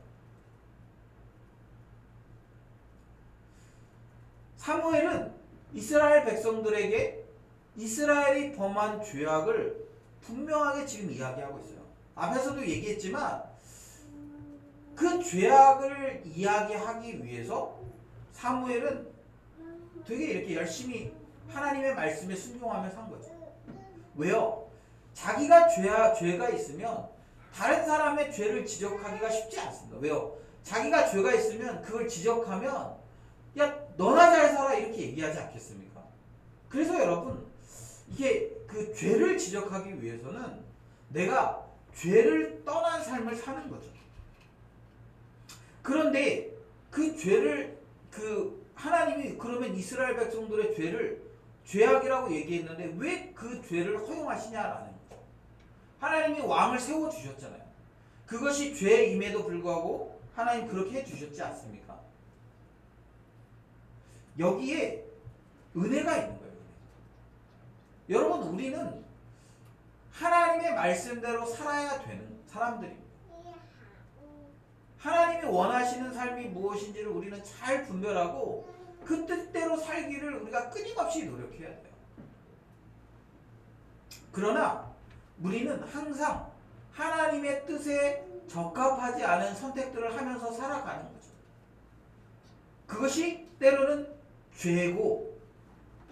사무엘은 이스라엘 백성들에게 이스라엘이 범한 죄악을 분명하게 지금 이야기하고 있어요. 앞에서도 얘기했지만 그 죄악을 이야기하기 위해서 사무엘은 되게 이렇게 열심히 하나님의 말씀에 순종하며 산 거죠. 왜요? 자기가 죄가 있으면 다른 사람의 죄를 지적하기가 쉽지 않습니다. 왜요? 자기가 죄가 있으면 그걸 지적하면 야 너나 잘 살아 이렇게 얘기하지 않겠습니까? 그래서 여러분 이게 그 죄를 지적하기 위해서는 내가 죄를 떠난 삶을 사는 거죠. 그런데 그 죄를 하나님이 그러면 이스라엘 백성들의 죄를 죄악이라고 얘기했는데 왜 그 죄를 허용하시냐라는 거죠. 하나님이 왕을 세워주셨잖아요. 그것이 죄임에도 불구하고 하나님 그렇게 해주셨지 않습니까? 여기에 은혜가 있는 거예요. 여러분, 우리는 하나님의 말씀대로 살아야 되는 사람들입니다. 하나님이 원하시는 삶이 무엇인지를 우리는 잘 분별하고 그 뜻대로 살기를 우리가 끊임없이 노력해야 돼요. 그러나 우리는 항상 하나님의 뜻에 적합하지 않은 선택들을 하면서 살아가는 거죠. 그것이 때로는 죄고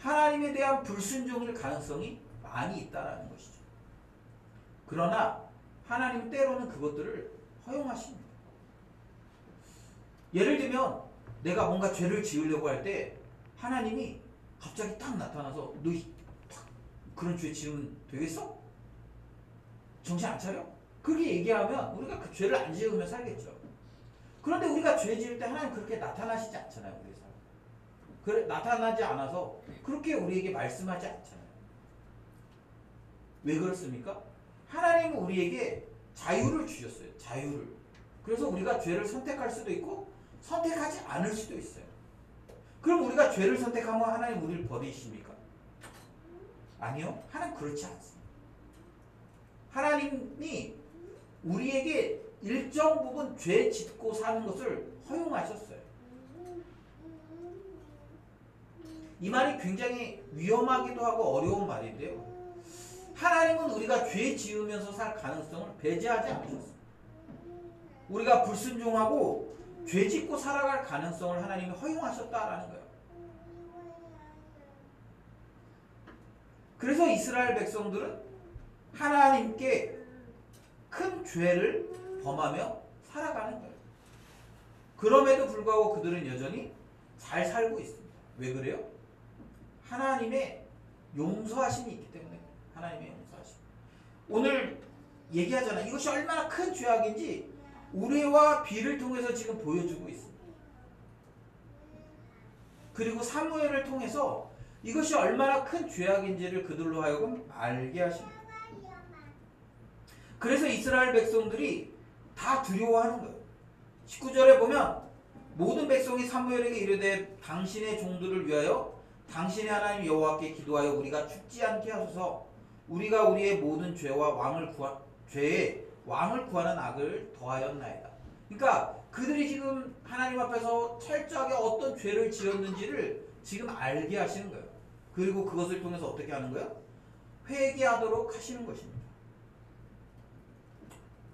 하나님에 대한 불순종일 가능성이 많이 있다는 것이죠. 그러나 하나님 때로는 그것들을 허용하십니다. 예를 들면 내가 뭔가 죄를 지으려고 할 때 하나님이 갑자기 딱 나타나서 너 그런 죄 지으면 되겠어? 정신 안 차려? 그렇게 얘기하면 우리가 그 죄를 안 지으면 살겠죠. 그런데 우리가 죄 지을 때 하나님 그렇게 나타나시지 않잖아요. 우리 삶. 그래, 나타나지 않아서 그렇게 우리에게 말씀하지 않잖아요. 왜 그렇습니까? 하나님은 우리에게 자유를 주셨어요. 자유를. 그래서 우리가 죄를 선택할 수도 있고 선택하지 않을 수도 있어요. 그럼 우리가 죄를 선택하면 하나님 우리를 버리십니까? 아니요. 하나님 그렇지 않습니다. 하나님이 우리에게 일정 부분 죄 짓고 사는 것을 허용하셨어요. 이 말이 굉장히 위험하기도 하고 어려운 말인데요. 하나님은 우리가 죄 지으면서 살 가능성을 배제하지 않으셨어요. 우리가 불순종하고 죄 짓고 살아갈 가능성을 하나님이 허용하셨다라는 거예요. 그래서 이스라엘 백성들은 하나님께 큰 죄를 범하며 살아가는 거예요. 그럼에도 불구하고 그들은 여전히 잘 살고 있습니다. 왜 그래요? 하나님의 용서하심이 있기 때문에. 하나님의 용서하심. 오늘 얘기하잖아요. 이것이 얼마나 큰 죄악인지 우레와 비를 통해서 지금 보여주고 있습니다. 그리고 사무엘을 통해서 이것이 얼마나 큰 죄악인지를 그들로 하여금 알게 하십니다. 그래서 이스라엘 백성들이 다 두려워하는 거예요. 19절에 보면 모든 백성이 사무엘에게 이르되 당신의 종들을 위하여 당신의 하나님 여호와께 기도하여 우리가 죽지 않게 하소서. 우리가 우리의 모든 죄에 왕을 구하는 악을 더하였나이다. 그러니까 그들이 지금 하나님 앞에서 철저하게 어떤 죄를 지었는지를 지금 알게 하시는 거예요. 그리고 그것을 통해서 어떻게 하는 거예요? 회개하도록 하시는 것입니다.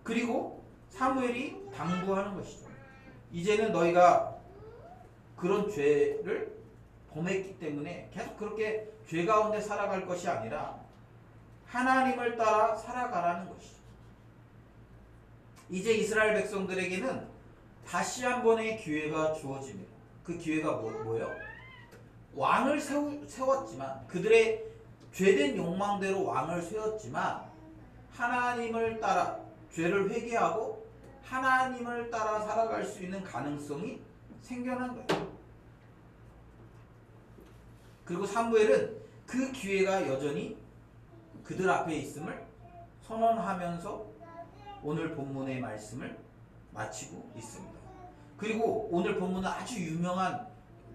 그리고 사무엘이 당부하는 것이죠. 이제는 너희가 그런 죄를 범했기 때문에 계속 그렇게 죄 가운데 살아갈 것이 아니라 하나님을 따라 살아가라는 것이죠. 이제 이스라엘 백성들에게는 다시 한 번의 기회가 주어집니다. 그 기회가 뭐예요? 왕을 세웠지만 그들의 죄된 욕망대로 왕을 세웠지만 하나님을 따라 죄를 회개하고 하나님을 따라 살아갈 수 있는 가능성이 생겨난 거예요. 그리고 사무엘은 그 기회가 여전히 그들 앞에 있음을 선언하면서 오늘 본문의 말씀을 마치고 있습니다. 그리고 오늘 본문은 아주 유명한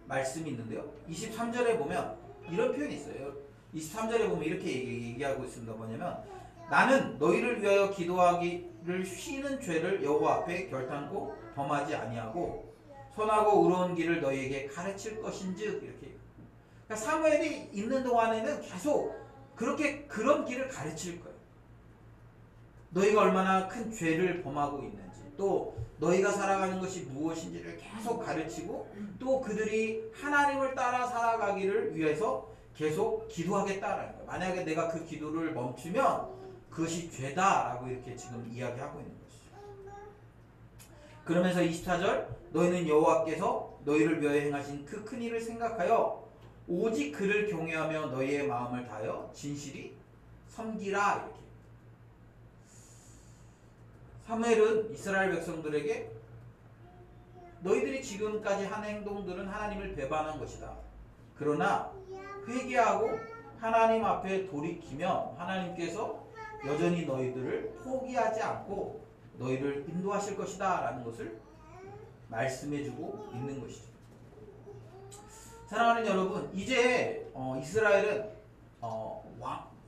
말씀이 있는데요. 23절에 보면 이런 표현이 있어요. 23절에 보면 이렇게 얘기하고 있습니다. 뭐냐면 나는 너희를 위하여 기도하기를 쉬는 죄를 여호와 앞에 결단코 범하지 아니하고 선하고 의로운 길을 너희에게 가르칠 것인즉 이렇게. 그러니까 사무엘이 있는 동안에는 계속 그런 길을 가르칠 거예요. 너희가 얼마나 큰 죄를 범하고 있는지, 또 너희가 살아가는 것이 무엇인지를 계속 가르치고, 또 그들이 하나님을 따라 살아가기를 위해서 계속 기도하겠다라는 거예요. 만약에 내가 그 기도를 멈추면 그것이 죄다라고 이렇게 지금 이야기하고 있는 것이죠. 그러면서 24절 너희는 여호와께서 너희를 위하여 행하신 그 큰 일을 생각하여 오직 그를 경외하며 너희의 마음을 다하여 진실이 섬기라 이렇게. 사무엘은 이스라엘 백성들에게 너희들이 지금까지 한 행동들은 하나님을 배반한 것이다. 그러나 회개하고 하나님 앞에 돌이키면 하나님께서 여전히 너희들을 포기하지 않고 너희를 인도하실 것이다 라는 것을 말씀해주고 있는 것이죠. 사랑하는 여러분, 이제 이스라엘은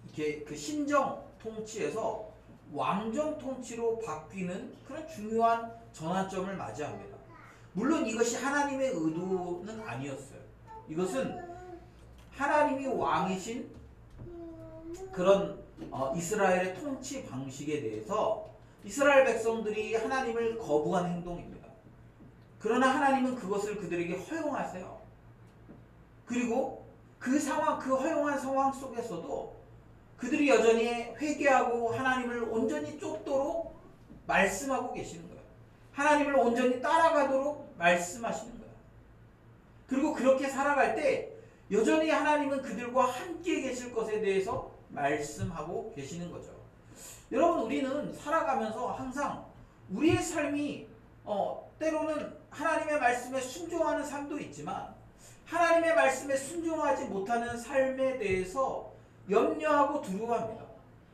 이렇게 그 신정 통치에서 왕정 통치로 바뀌는 그런 중요한 전환점을 맞이합니다. 물론 이것이 하나님의 의도는 아니었어요. 이것은 하나님이 왕이신 그런 이스라엘의 통치 방식에 대해서 이스라엘 백성들이 하나님을 거부한 행동입니다. 그러나 하나님은 그것을 그들에게 허용하세요. 그리고 그 허용한 상황 속에서도 그들이 여전히 회개하고 하나님을 온전히 쫓도록 말씀하고 계시는 거예요. 하나님을 온전히 따라가도록 말씀하시는 거예요. 그리고 그렇게 살아갈 때 여전히 하나님은 그들과 함께 계실 것에 대해서 말씀하고 계시는 거죠. 여러분, 우리는 살아가면서 항상 우리의 삶이 때로는 하나님의 말씀에 순종하는 삶도 있지만 하나님의 말씀에 순종하지 못하는 삶에 대해서 염려하고 두려워합니다.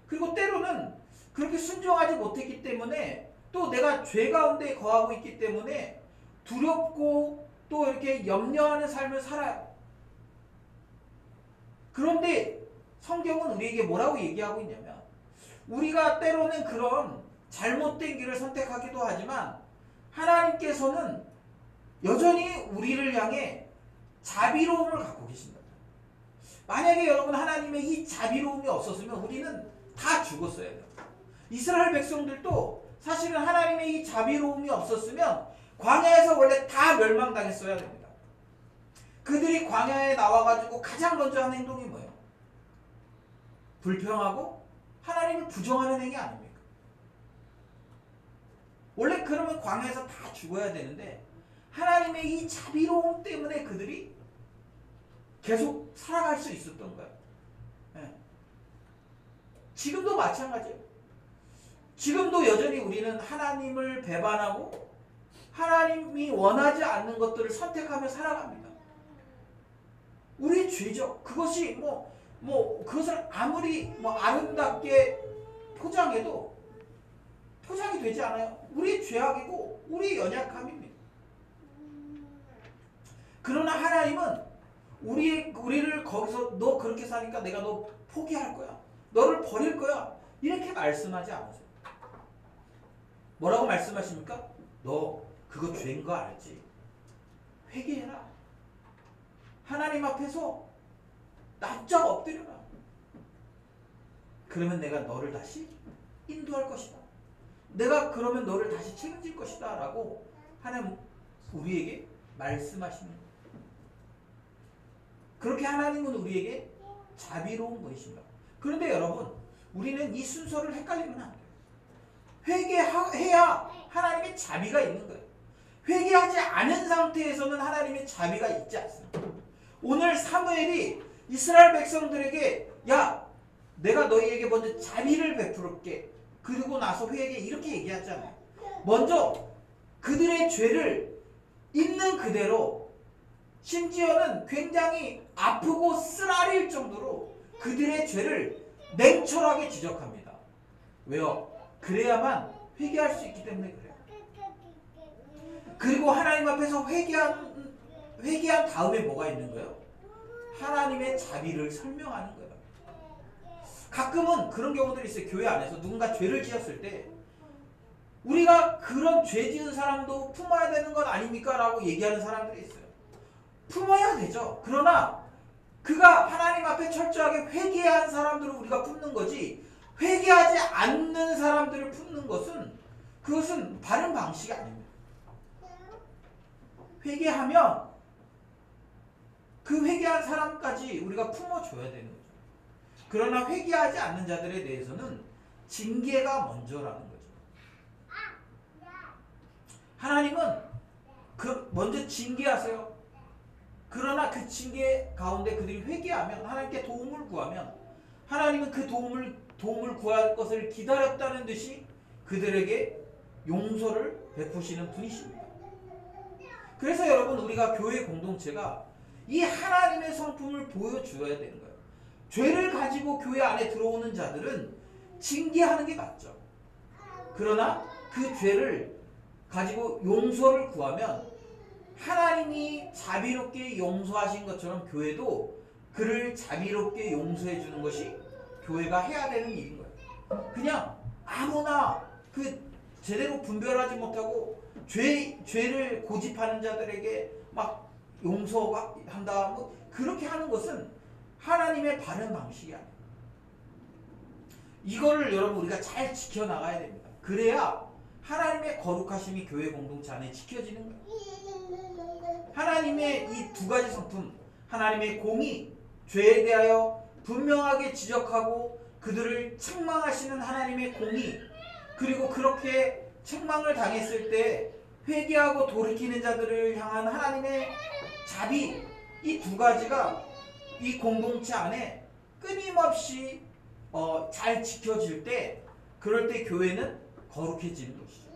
그리고 때로는 그렇게 순종하지 못했기 때문에 또 내가 죄 가운데 거하고 있기 때문에 두렵고 또 이렇게 염려하는 삶을 살아요. 그런데 성경은 우리에게 뭐라고 얘기하고 있냐면 우리가 때로는 그런 잘못된 길을 선택하기도 하지만 하나님께서는 여전히 우리를 향해 자비로움을 갖고 계십니다. 만약에 여러분 하나님의 이 자비로움이 없었으면 우리는 다 죽었어야 돼요. 이스라엘 백성들도 사실은 하나님의 이 자비로움이 없었으면 광야에서 원래 다 멸망당했어야 됩니다. 그들이 광야에 나와가지고 가장 먼저 한 행동이 뭐예요? 불평하고 하나님을 부정하는 행위 아닙니까? 원래 그러면 광야에서 다 죽어야 되는데 하나님의 이 자비로움 때문에 그들이 계속 살아갈 수 있었던 거예요. 네. 지금도 마찬가지예요. 지금도 여전히 우리는 하나님을 배반하고 하나님이 원하지 않는 것들을 선택하며 살아갑니다. 우리의 죄죠. 그것이 그것을 아무리 아름답게 포장해도 포장이 되지 않아요. 우리의 죄악이고 우리의 연약함입니다. 그러나 하나님은 우리를 거기서 너 그렇게 사니까 내가 너 포기할 거야. 너를 버릴 거야. 이렇게 말씀하지 않으세요. 뭐라고 말씀하십니까? 너 그거 죄인 거 알지? 회개해라. 하나님 앞에서 납작 엎드려라. 그러면 내가 너를 다시 인도할 것이다. 내가 그러면 너를 다시 책임질 것이다 라고 하나님 우리에게 말씀하시는 거예요. 그렇게 하나님은 우리에게 자비로운 분이십니다. 그런데 여러분, 우리는 이 순서를 헷갈리면 안 돼요. 회개해야 하나님의 자비가 있는 거예요. 회개하지 않은 상태에서는 하나님의 자비가 있지 않습니다. 오늘 사무엘이 이스라엘 백성들에게 야, 내가 너희에게 먼저 자비를 베풀게. 그리고 나서 회개 이렇게 얘기하잖아요. 먼저 그들의 죄를 있는 그대로 심지어는 굉장히 아프고 쓰라릴 정도로 그들의 죄를 냉철하게 지적합니다. 왜요? 그래야만 회개할 수 있기 때문에 그래요. 그리고 하나님 앞에서 회개한 다음에 뭐가 있는 거예요? 하나님의 자비를 설명하는 거예요. 가끔은 그런 경우들이 있어요. 교회 안에서 누군가 죄를 지었을 때 우리가 그런 죄 지은 사람도 품어야 되는 것 아닙니까? 라고 얘기하는 사람들이 있어요. 품어야 되죠. 그러나 그가 하나님 앞에 철저하게 회개한 사람들을 우리가 품는 거지 회개하지 않는 사람들을 품는 것은 그것은 바른 방식이 아닙니다. 회개하면 그 회개한 사람까지 우리가 품어줘야 되는 거죠. 그러나 회개하지 않는 자들에 대해서는 징계가 먼저라는 거죠. 하나님은 먼저 징계하세요. 그러나 그 징계 가운데 그들이 회개하면 하나님께 도움을 구하면 하나님은 그 도움을 구할 것을 기다렸다는 듯이 그들에게 용서를 베푸시는 분이십니다. 그래서 여러분 우리가 교회 공동체가 이 하나님의 성품을 보여주어야 되는 거예요. 죄를 가지고 교회 안에 들어오는 자들은 징계하는 게 맞죠. 그러나 그 죄를 가지고 용서를 구하면 하나님이 자비롭게 용서하신 것처럼 교회도 그를 자비롭게 용서해 주는 것이 교회가 해야 되는 일인 거예요. 그냥 아무나 그 제대로 분별하지 못하고 죄를 고집하는 자들에게 막 용서한다 뭐 그렇게 하는 것은 하나님의 바른 방식이 아니에요. 이거를 여러분 우리가 잘 지켜나가야 됩니다. 그래야 하나님의 거룩하심이 교회 공동체 안에 지켜지는 거예요. 하나님의 이 두 가지 성품, 하나님의 공의, 죄에 대하여 분명하게 지적하고 그들을 책망하시는 하나님의 공의, 그리고 그렇게 책망을 당했을 때 회개하고 돌이키는 자들을 향한 하나님의 자비, 이 두 가지가 이 공동체 안에 끊임없이 잘 지켜질 때, 그럴 때 교회는 거룩해지는 것이죠.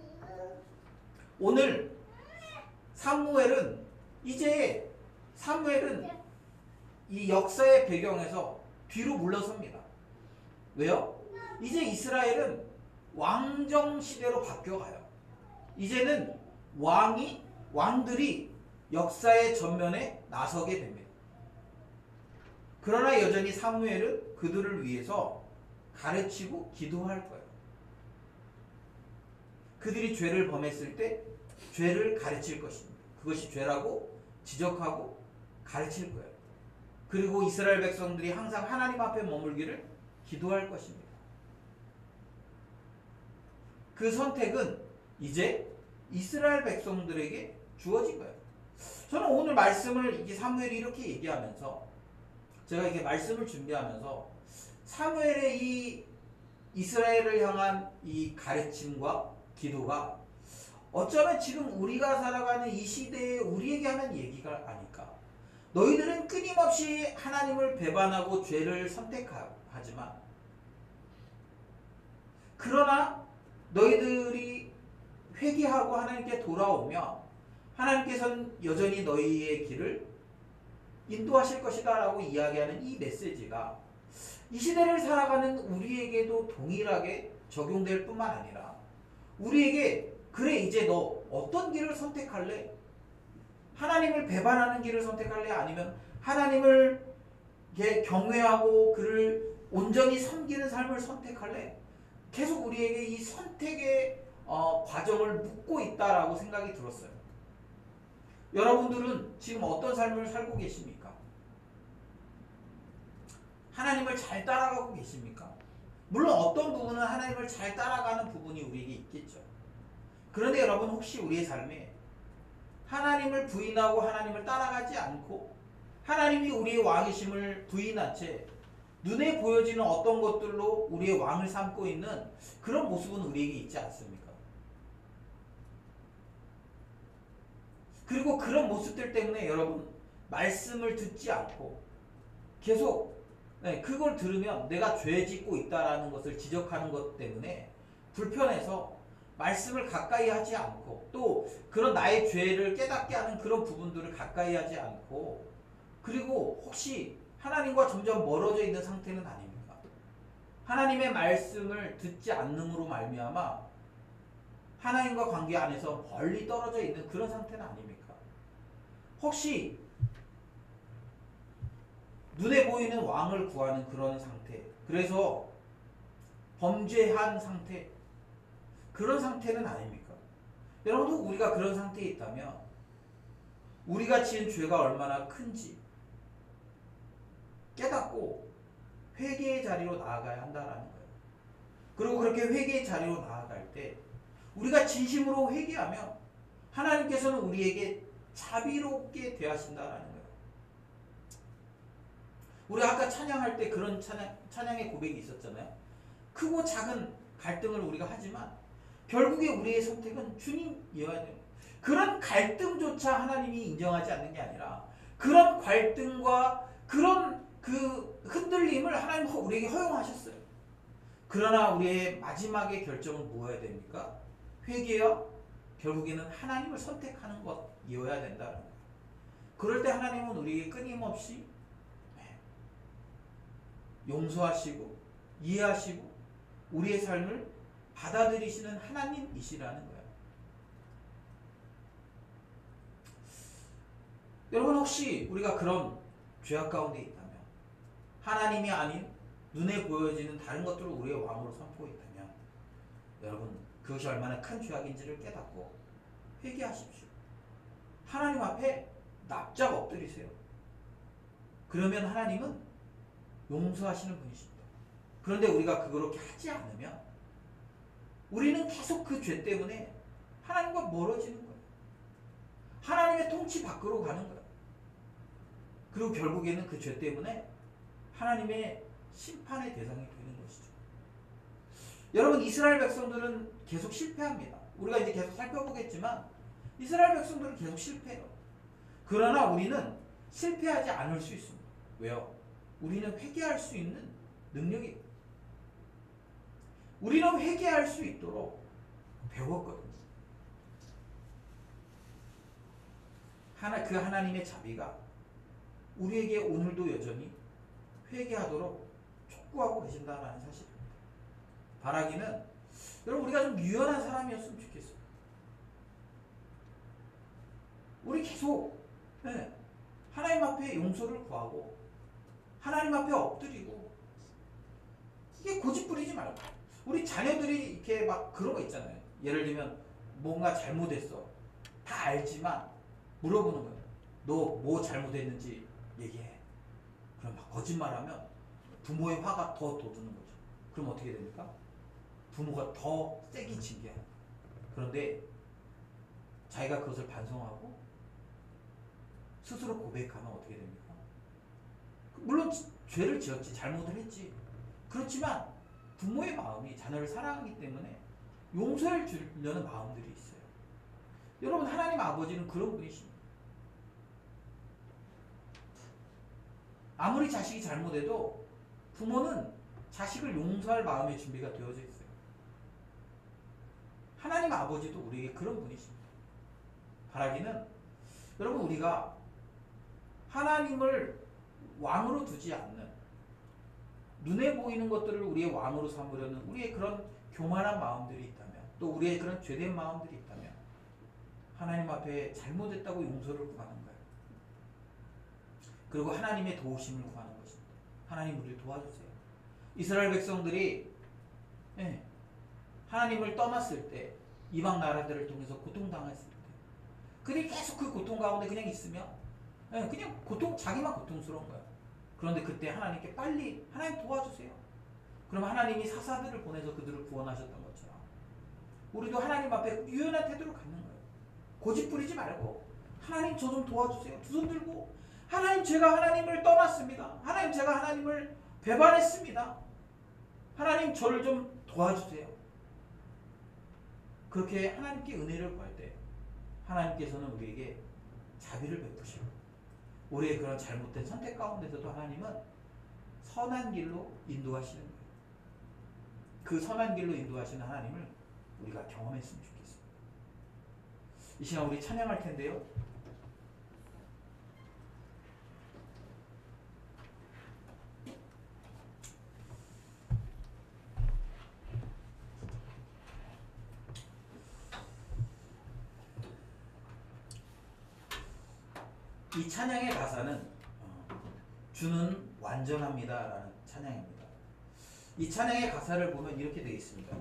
오늘 사무엘은 이 역사의 배경에서 뒤로 물러섭니다. 왜요? 이제 이스라엘은 왕정 시대로 바뀌어가요. 이제는 왕들이 역사의 전면에 나서게 됩니다. 그러나 여전히 사무엘은 그들을 위해서 가르치고 기도할 거예요. 그들이 죄를 범했을 때 죄를 가르칠 것입니다. 그것이 죄라고 지적하고 가르칠 거예요. 그리고 이스라엘 백성들이 항상 하나님 앞에 머물기를 기도할 것입니다. 그 선택은 이제 이스라엘 백성들에게 주어진 거예요. 저는 오늘 말씀을 사무엘이 이렇게 얘기하면서, 제가 이렇게 말씀을 준비하면서 사무엘의 이 이스라엘을 향한 이 가르침과 기도가 어쩌면 지금 우리가 살아가는 이 시대에 우리에게 하는 얘기가 아닐까. 너희들은 끊임없이 하나님을 배반하고 죄를 선택하지만, 그러나 너희들이 회개하고 하나님께 돌아오면 하나님께서는 여전히 너희의 길을 인도하실 것이다 라고 이야기하는 이 메시지가 이 시대를 살아가는 우리에게도 동일하게 적용될 뿐만 아니라, 우리에게 그래 이제 너 어떤 길을 선택할래? 하나님을 배반하는 길을 선택할래? 아니면 하나님을 경외하고 그를 온전히 섬기는 삶을 선택할래? 계속 우리에게 이 선택의 과정을 묻고 있다라고 생각이 들었어요. 여러분들은 지금 어떤 삶을 살고 계십니까? 하나님을 잘 따라가고 계십니까? 물론 어떤 부분은 하나님을 잘 따라가는 부분이 우리에게 있겠죠. 그런데 여러분, 혹시 우리의 삶에 하나님을 부인하고 하나님을 따라가지 않고 하나님이 우리의 왕이심을 부인한 채 눈에 보여지는 어떤 것들로 우리의 왕을 삼고 있는 그런 모습은 우리에게 있지 않습니까? 그리고 그런 모습들 때문에 여러분, 말씀을 듣지 않고 계속 그걸 들으면 내가 죄 짓고 있다라는 것을 지적하는 것 때문에 불편해서 말씀을 가까이 하지 않고, 또 그런 나의 죄를 깨닫게 하는 그런 부분들을 가까이 하지 않고, 그리고 혹시 하나님과 점점 멀어져 있는 상태는 아닙니까? 하나님의 말씀을 듣지 않음으로 말미암아 하나님과 관계 안에서 멀리 떨어져 있는 그런 상태는 아닙니까? 혹시 눈에 보이는 왕을 구하는 그런 상태, 그래서 범죄한 상태, 그런 상태는 아닙니까? 여러분도 우리가 그런 상태에 있다면 우리가 지은 죄가 얼마나 큰지 깨닫고 회개의 자리로 나아가야 한다는 거예요. 그리고 그렇게 회개의 자리로 나아갈 때 우리가 진심으로 회개하면 하나님께서는 우리에게 자비롭게 대하신다는 거예요. 우리가 아까 찬양할 때 그런 찬양의 고백이 있었잖아요. 크고 작은 갈등을 우리가 하지만 결국에 우리의 선택은 주님이어야 돼요. 그런 갈등조차 하나님이 인정하지 않는 게 아니라 그런 갈등과 그런 그 흔들림을 하나님 우리에게 허용하셨어요. 그러나 우리의 마지막의 결정은 무엇이어야 됩니까? 회개와 결국에는 하나님을 선택하는 것이어야 된다는 거예요. 그럴 때 하나님은 우리에게 끊임없이 용서하시고 이해하시고 우리의 삶을 받아들이시는 하나님이시라는 거예요. 여러분 혹시 우리가 그런 죄악 가운데 있다면 하나님이 아닌 눈에 보여지는 다른 것들을 우리의 왕으로 삼고 있다면 여러분 그것이 얼마나 큰 죄악인지를 깨닫고 회개하십시오. 하나님 앞에 납작 엎드리세요. 그러면 하나님은 용서하시는 분이십니다. 그런데 우리가 그렇게 하지 않으면 우리는 계속 그 죄 때문에 하나님과 멀어지는 거예요. 하나님의 통치 밖으로 가는 거예요. 그리고 결국에는 그 죄 때문에 하나님의 심판의 대상이 되는 것이죠. 여러분 이스라엘 백성들은 계속 실패합니다. 우리가 이제 계속 살펴보겠지만 이스라엘 백성들은 계속 실패해요. 그러나 우리는 실패하지 않을 수 있습니다. 왜요? 우리는 회개할 수 있는 능력이 있어요. 우리는 회개할 수 있도록 배웠거든요. 그 하나님의 자비가 우리에게 오늘도 여전히 회개하도록 촉구하고 계신다는 사실입니다. 바라기는 여러분 우리가 좀 유연한 사람이었으면 좋겠어요. 우리 계속 하나님 앞에 용서를 구하고 하나님 앞에 엎드리고 이게 고집 부리지 말고 우리 자녀들이 이렇게 막 그런 거 있잖아요. 예를 들면 뭔가 잘못했어. 다 알지만 물어보는 거예요. 너 뭐 잘못했는지 얘기해. 그럼 막 거짓말하면 부모의 화가 더 돋는 거죠. 그럼 어떻게 됩니까? 부모가 더 세게 징계해요. 그런데 자기가 그것을 반성하고 스스로 고백하면 어떻게 됩니까? 물론 죄를 지었지, 잘못을 했지. 그렇지만 부모의 마음이 자녀를 사랑하기 때문에 용서해 주려는 마음들이 있어요. 여러분 하나님 아버지는 그런 분이십니다. 아무리 자식이 잘못해도 부모는 자식을 용서할 마음의 준비가 되어져 있어요. 하나님 아버지도 우리에게 그런 분이십니다. 바라기는 여러분 우리가 하나님을 왕으로 두지 않는 눈에 보이는 것들을 우리의 왕으로 삼으려는 우리의 그런 교만한 마음들이 있다면 또 우리의 그런 죄된 마음들이 있다면 하나님 앞에 잘못했다고 용서를 구하는 거예요. 그리고 하나님의 도우심을 구하는 것입니다. 하나님 우리를 도와주세요. 이스라엘 백성들이 하나님을 떠났을 때 이방 나라들을 통해서 고통당했을 때 그들이 계속 그 고통 가운데 그냥 있으면 그냥 자기만 고통스러운 거예요. 그런데 그때 하나님께 빨리 하나님 도와주세요. 그럼 하나님이 사사들을 보내서 그들을 구원하셨던 것처럼 우리도 하나님 앞에 유연한 태도로 갖는 거예요. 고집 부리지 말고 하나님 저 좀 도와주세요. 두 손 들고 하나님 제가 하나님을 떠났습니다. 하나님 제가 하나님을 배반했습니다. 하나님 저를 좀 도와주세요. 그렇게 하나님께 은혜를 구할 때 하나님께서는 우리에게 자비를 베푸시고 우리의 그런 잘못된 선택 가운데서도 하나님은 선한 길로 인도하시는 거예요. 그 선한 길로 인도하시는 하나님을 우리가 경험했으면 좋겠습니다. 이 시간 우리 찬양할 텐데요. 이 찬양의 가사는 주는 완전합니다라는 찬양입니다. 이 찬양의 가사를 보면 이렇게 되어 있습니다.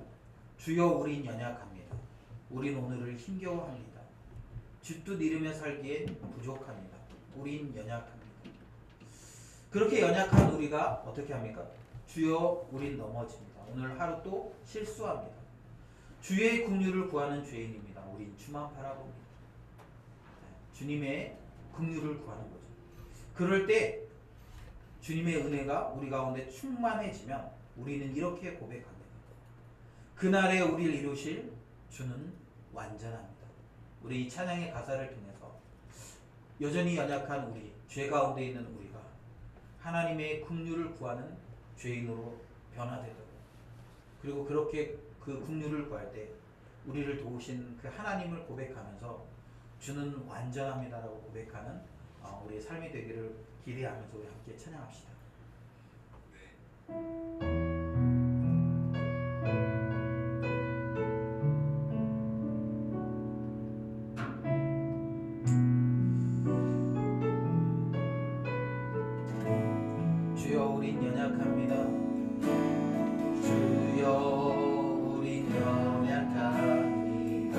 주여 우린 연약합니다. 우린 오늘을 힘겨워합니다. 주 뜻 이루며 살기엔 부족합니다. 우린 연약합니다. 그렇게 연약한 우리가 어떻게 합니까? 주여 우린 넘어집니다. 오늘 하루 또 실수합니다. 주의 긍휼을 구하는 죄인입니다. 우린 주만 바라봅니다. 주님의 긍휼을 구하는 거죠. 그럴 때 주님의 은혜가 우리 가운데 충만해지면 우리는 이렇게 고백합니다. 그날에 우리를 이루실 주는 완전합니다. 우리 이 찬양의 가사를 통해서 여전히 연약한 우리, 죄 가운데 있는 우리가 하나님의 긍휼을 구하는 죄인으로 변화되도록 그리고 그렇게 그 긍휼을 구할 때 우리를 도우신 그 하나님을 고백하면서 주는 완전합니다라고 고백하는 우리의 삶이 되기를 기대하면서 우리 함께 찬양합시다. 주여 우린 연약합니다. 주여 우린 연약합니다.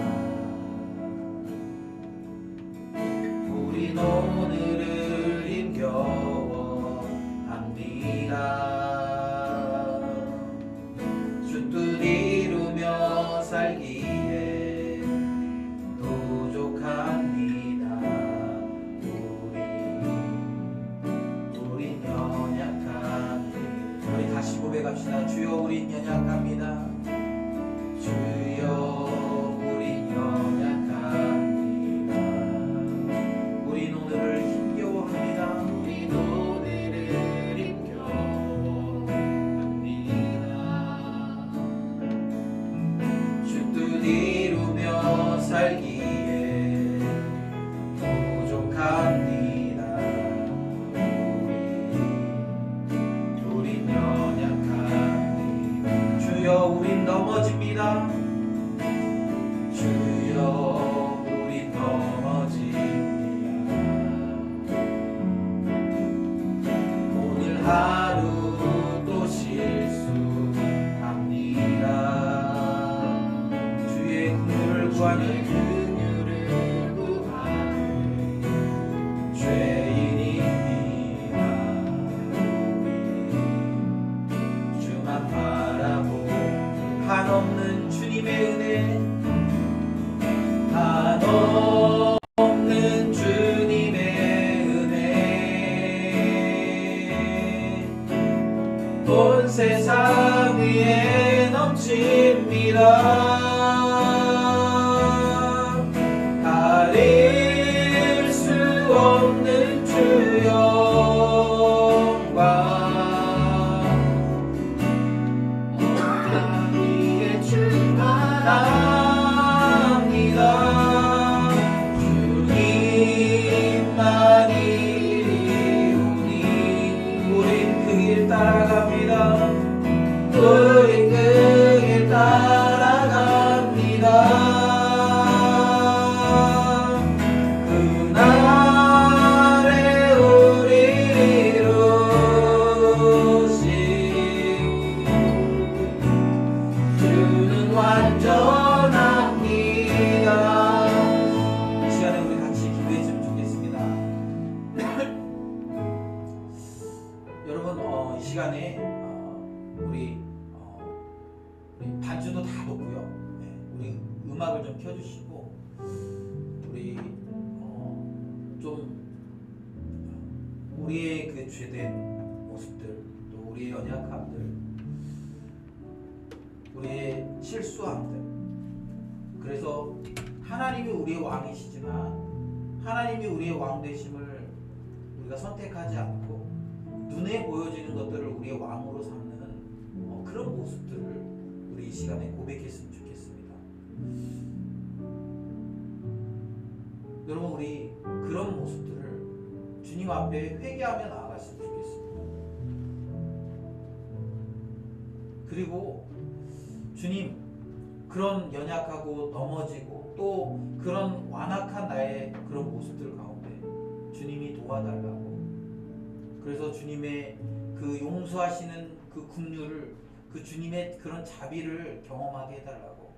우린 오늘을 힘겨워합니다. 주 뜻 이루며 살기에 부족합니다. 우린 연약합니다. 우리 다시 고백합시다. 주여 우린 연약합니다. 주여 우린 연약합니다. 우린 오늘을 힘겨워합니다. 우린 오늘을 힘겨워합니다. 주 뜻 이루며 살기에 부족합니다. 우린 연약합니다. 주여 우린 넘어집니다. 주여 우린 넘어집니다. 오늘 하루 또 실수합니다. 주의 긍휼을 구하는 죄인입니다. 주만 바라보 한없는 주님의 은혜, 한없는 주님의 은혜, 온 세상 위에 넘칩니다. 가릴 수 없는 주 영광, 위에 충만합니다. 주님만이 이루니 우린 그 길 따라갑니다. 우린 그 길 따라갑니다. 그날에 우리 이루신 주는 완전합니다. 이 시간에 우리 같이 기도했으면 좋겠습니다. 여러분 이 시간에 우리 반주도 다 놓고요. 네, 우리 음악을 좀 켜주시고 우리 좀 우리의 그 죄된 모습들, 또 우리의 연약함들, 우리의 실수함들, 그래서 하나님이 우리의 왕이시지만 하나님이 우리의 왕 되심을 우리가 선택하지 않고 눈에 보여지는 것들을 우리의 왕으로 삼는 그런 모습들을 우리 이 시간에 고백했으면 좋겠습니다. 여러분 우리 그런 모습들을 주님 앞에 회개하며 나아갔으면 좋겠습니다. 그리고 주님, 그런 연약하고 넘어지고 또 그런 완악한 나의 그런 모습들 가운데 주님이 도와달라고, 그래서 주님의 그 용서하시는 그 긍휼을, 그 주님의 그런 자비를 경험하게 해달라고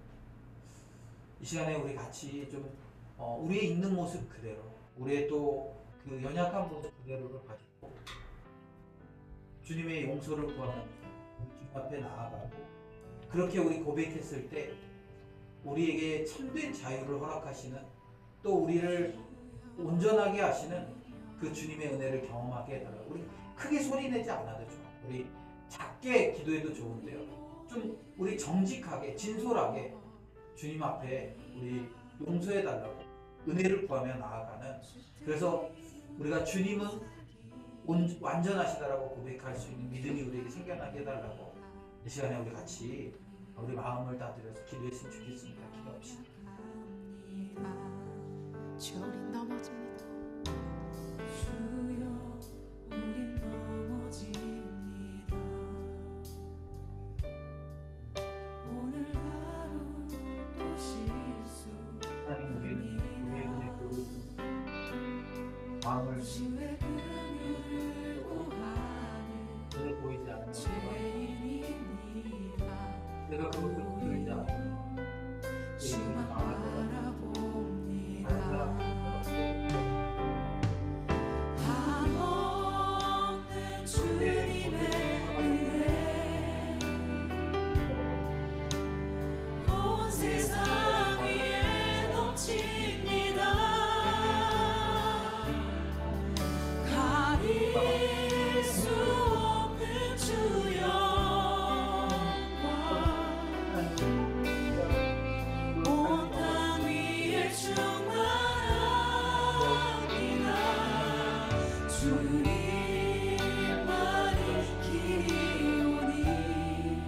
이 시간에 우리 같이 좀 우리의 있는 모습 그대로, 우리의 또 그 연약한 모습 그대로를 가지고 주님의 용서를 구하는 주님 앞에 나아가고, 그렇게 우리 고백했을 때 우리에게 참된 자유를 허락하시는, 또 우리를 온전하게 하시는 그 주님의 은혜를 경험하게 해달라고. 우리 크게 소리내지 않아도 좋아. 우리 작게 기도해도 좋은데요, 좀 우리 정직하게 진솔하게 주님 앞에 우리 용서해달라고 은혜를 구하며 나아가는, 그래서 우리가 주님은 완전하시다라고 고백할 수 있는 믿음이 우리에게 생겨나게 해달라고 이 시간에 우리 같이 우리 마음을 다 들여서 기도했으면 좋겠습니다. 기도합시다. 주 우린 넘어집니다. 주여 우린 넘어집니다. 왕을 눈에 보이지 않는 것과 내가 그것을 들지 않으면 내 인생이 망할 것 같아.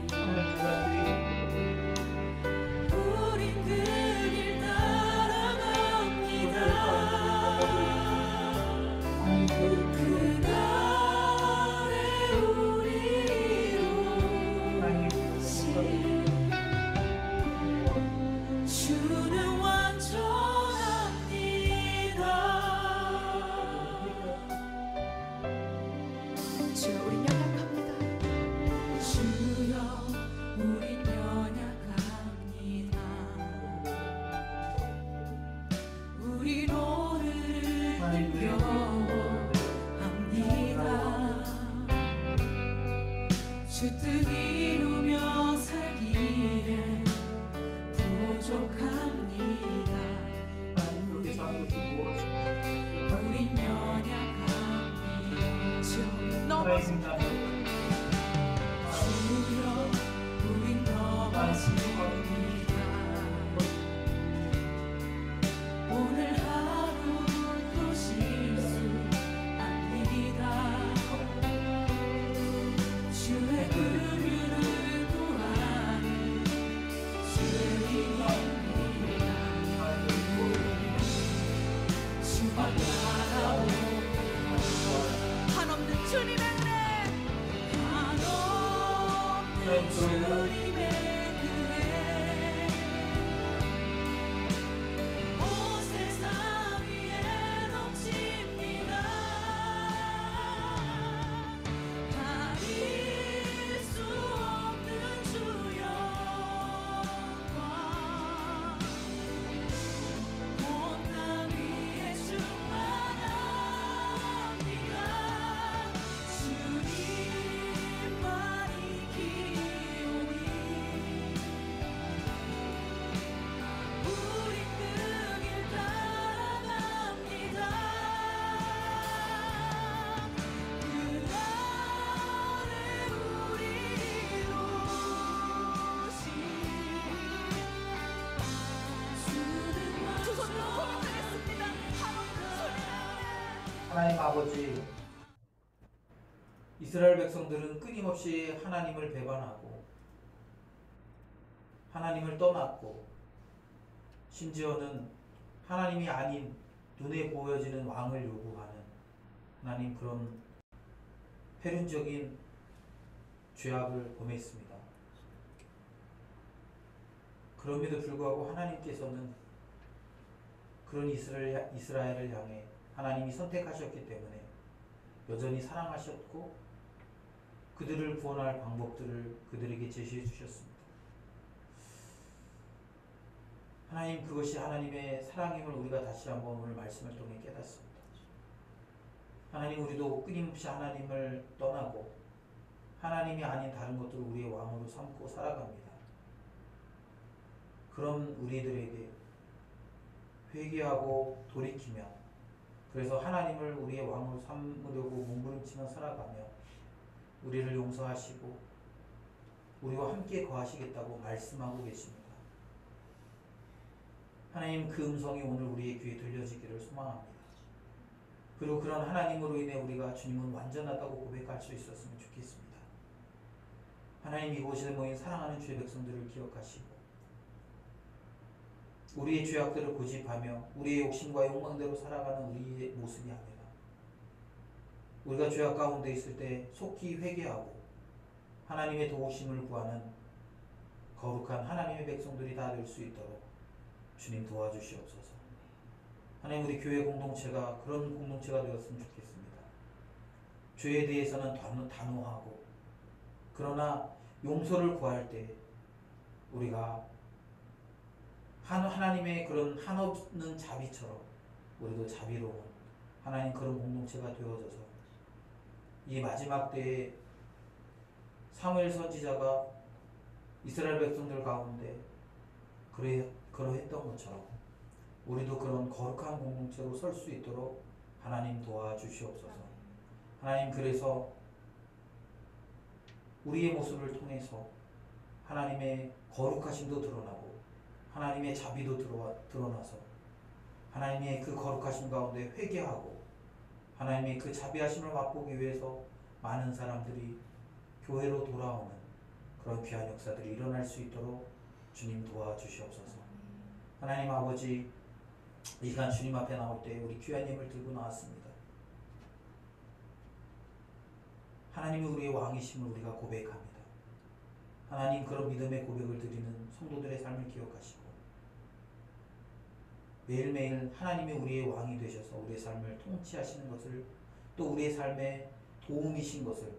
다른 사람들이 주여 우린 연약합니다. 주여 우린 연약합니다. 우린 오늘을 힘겨워합니다. 주 뜻 이루며 살기에 부족합니다. 그렇게 사는 것이 무엇입니까? 우린 연약합니다. 넘어집니다. 주여 우린 넘어집니다. 오늘 하루도 실수합니다. 주의 긍휼을 구하는 죄인입니다. 주만 바라보고 한없는 주님의 은혜. 주님의 은혜 온 세상 위에 넘칩니다. 가릴 수 없는 주 영광 온 땅 위에 충만합니다. 주님만이 기오니 우리 그 길 따라갑니다. 그날에 우리 오시 두 손으로 고백하겠습니다. 한없는 주님의 은혜. 하나님 아버지, 이스라엘 백성들은 끊임없이 하나님을 배반하고 하나님을 떠났고 심지어는 하나님이 아닌 눈에 보여지는 왕을 요구하는 하나님 그런 폐륜적인 죄악을 범했습니다. 그럼에도 불구하고 하나님께서는 그런 이스라엘을 향해 하나님이 선택하셨기 때문에 여전히 사랑하셨고 그들을 구원할 방법들을 그들에게 제시해 주셨습니다. 하나님, 그것이 하나님의 사랑임을 우리가 다시 한번 오늘 말씀을 통해 깨닫습니다. 하나님, 우리도 끊임없이 하나님을 떠나고 하나님이 아닌 다른 것들을 우리의 왕으로 삼고 살아갑니다. 그런 우리들에게 회개하고 돌이키며 그래서 하나님을 우리의 왕으로 삼으려고 몸부림치며 살아가며 우리를 용서하시고 우리와 함께 거하시겠다고 말씀하고 계십니다. 하나님, 그 음성이 오늘 우리의 귀에 들려지기를 소망합니다. 그리고 그런 하나님으로 인해 우리가 주님은 완전하다고 고백할 수 있었으면 좋겠습니다. 하나님, 이곳에 모인 사랑하는 주의 백성들을 기억하시고 우리의 죄악들을 고집하며 우리의 욕심과 욕망대로 살아가는 우리의 모습이 아니라 우리가 죄악 가운데 있을 때 속히 회개하고 하나님의 도우심을 구하는 거룩한 하나님의 백성들이 다 될 수 있도록 주님 도와주시옵소서. 하나님 우리 교회 공동체가 그런 공동체가 되었으면 좋겠습니다. 죄에 대해서는 단호하고 그러나 용서를 구할 때 우리가 하나님의 그런 한없는 자비처럼 우리도 자비로운 하나님 그런 공동체가 되어져서 이 마지막 때에 사무엘 선지자가 이스라엘 백성들 가운데 그러했던 것처럼 우리도 그런 거룩한 공동체로 설 수 있도록 하나님 도와주시옵소서. 하나님 그래서 우리의 모습을 통해서 하나님의 거룩하심도 드러나고 하나님의 자비도 드러나서 하나님의 그 거룩하심 가운데 회개하고 하나님의 그 자비하심을 맛보기 위해서 많은 사람들이 교회로 돌아오는 그런 귀한 역사들이 일어날 수 있도록 주님 도와주시옵소서. 하나님 아버지, 이 시간 주님 앞에 나올 때 우리 귀한 예물 들고 나왔습니다. 하나님이 우리의 왕이심을 우리가 고백합니다. 하나님 그런 믿음의 고백을 드리는 성도들의 삶을 기억하시고 매일매일 하나님이 우리의 왕이 되셔서 우리의 삶을 통치하시는 것을 또 우리의 삶에 도움이신 것을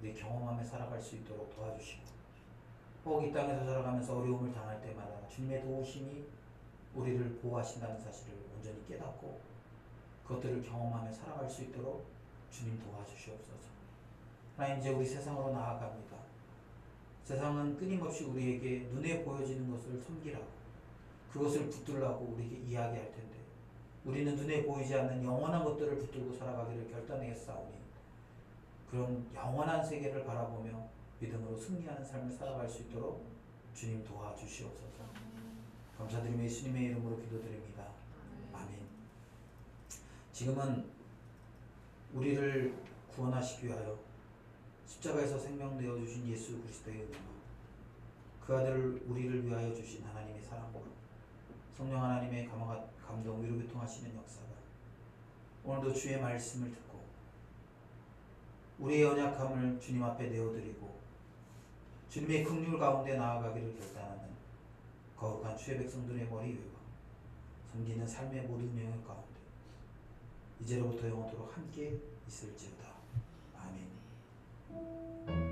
우리 경험하며 살아갈 수 있도록 도와주시고 혹 이 땅에서 살아가면서 어려움을 당할 때마다 주님의 도우심이 우리를 보호하신다는 사실을 온전히 깨닫고 그것들을 경험하며 살아갈 수 있도록 주님 도와주시옵소서. 하나님 이제 우리 세상으로 나아갑니다. 세상은 끊임없이 우리에게 눈에 보여지는 것을 섬기라고 그것을 붙들라고 우리에게 이야기할 텐데 우리는 눈에 보이지 않는 영원한 것들을 붙들고 살아가기를 결단하였사오니 그런 영원한 세계를 바라보며 믿음으로 승리하는 삶을 살아갈 수 있도록 주님 도와주시옵소서. 감사드리며 예수님의 이름으로 기도드립니다. 아멘. 지금은 우리를 구원하시기 위하여 십자가에서 생명 내어주신 예수 그리스도의 은혜와 그 아들을 우리를 위하여 주신 하나님의 사랑과 성령 하나님의 감동 위로 교통하시는 역사가 오늘도 주의 말씀을 듣고 우리의 연약함을 주님 앞에 내어드리고 주님의 긍휼 가운데 나아가기를 결단하는 거룩한 주의 백성들의 머리 위와 섬기는 삶의 모든 영역 가운데 이제로부터 영원토록 함께 있을지어다. 아멘.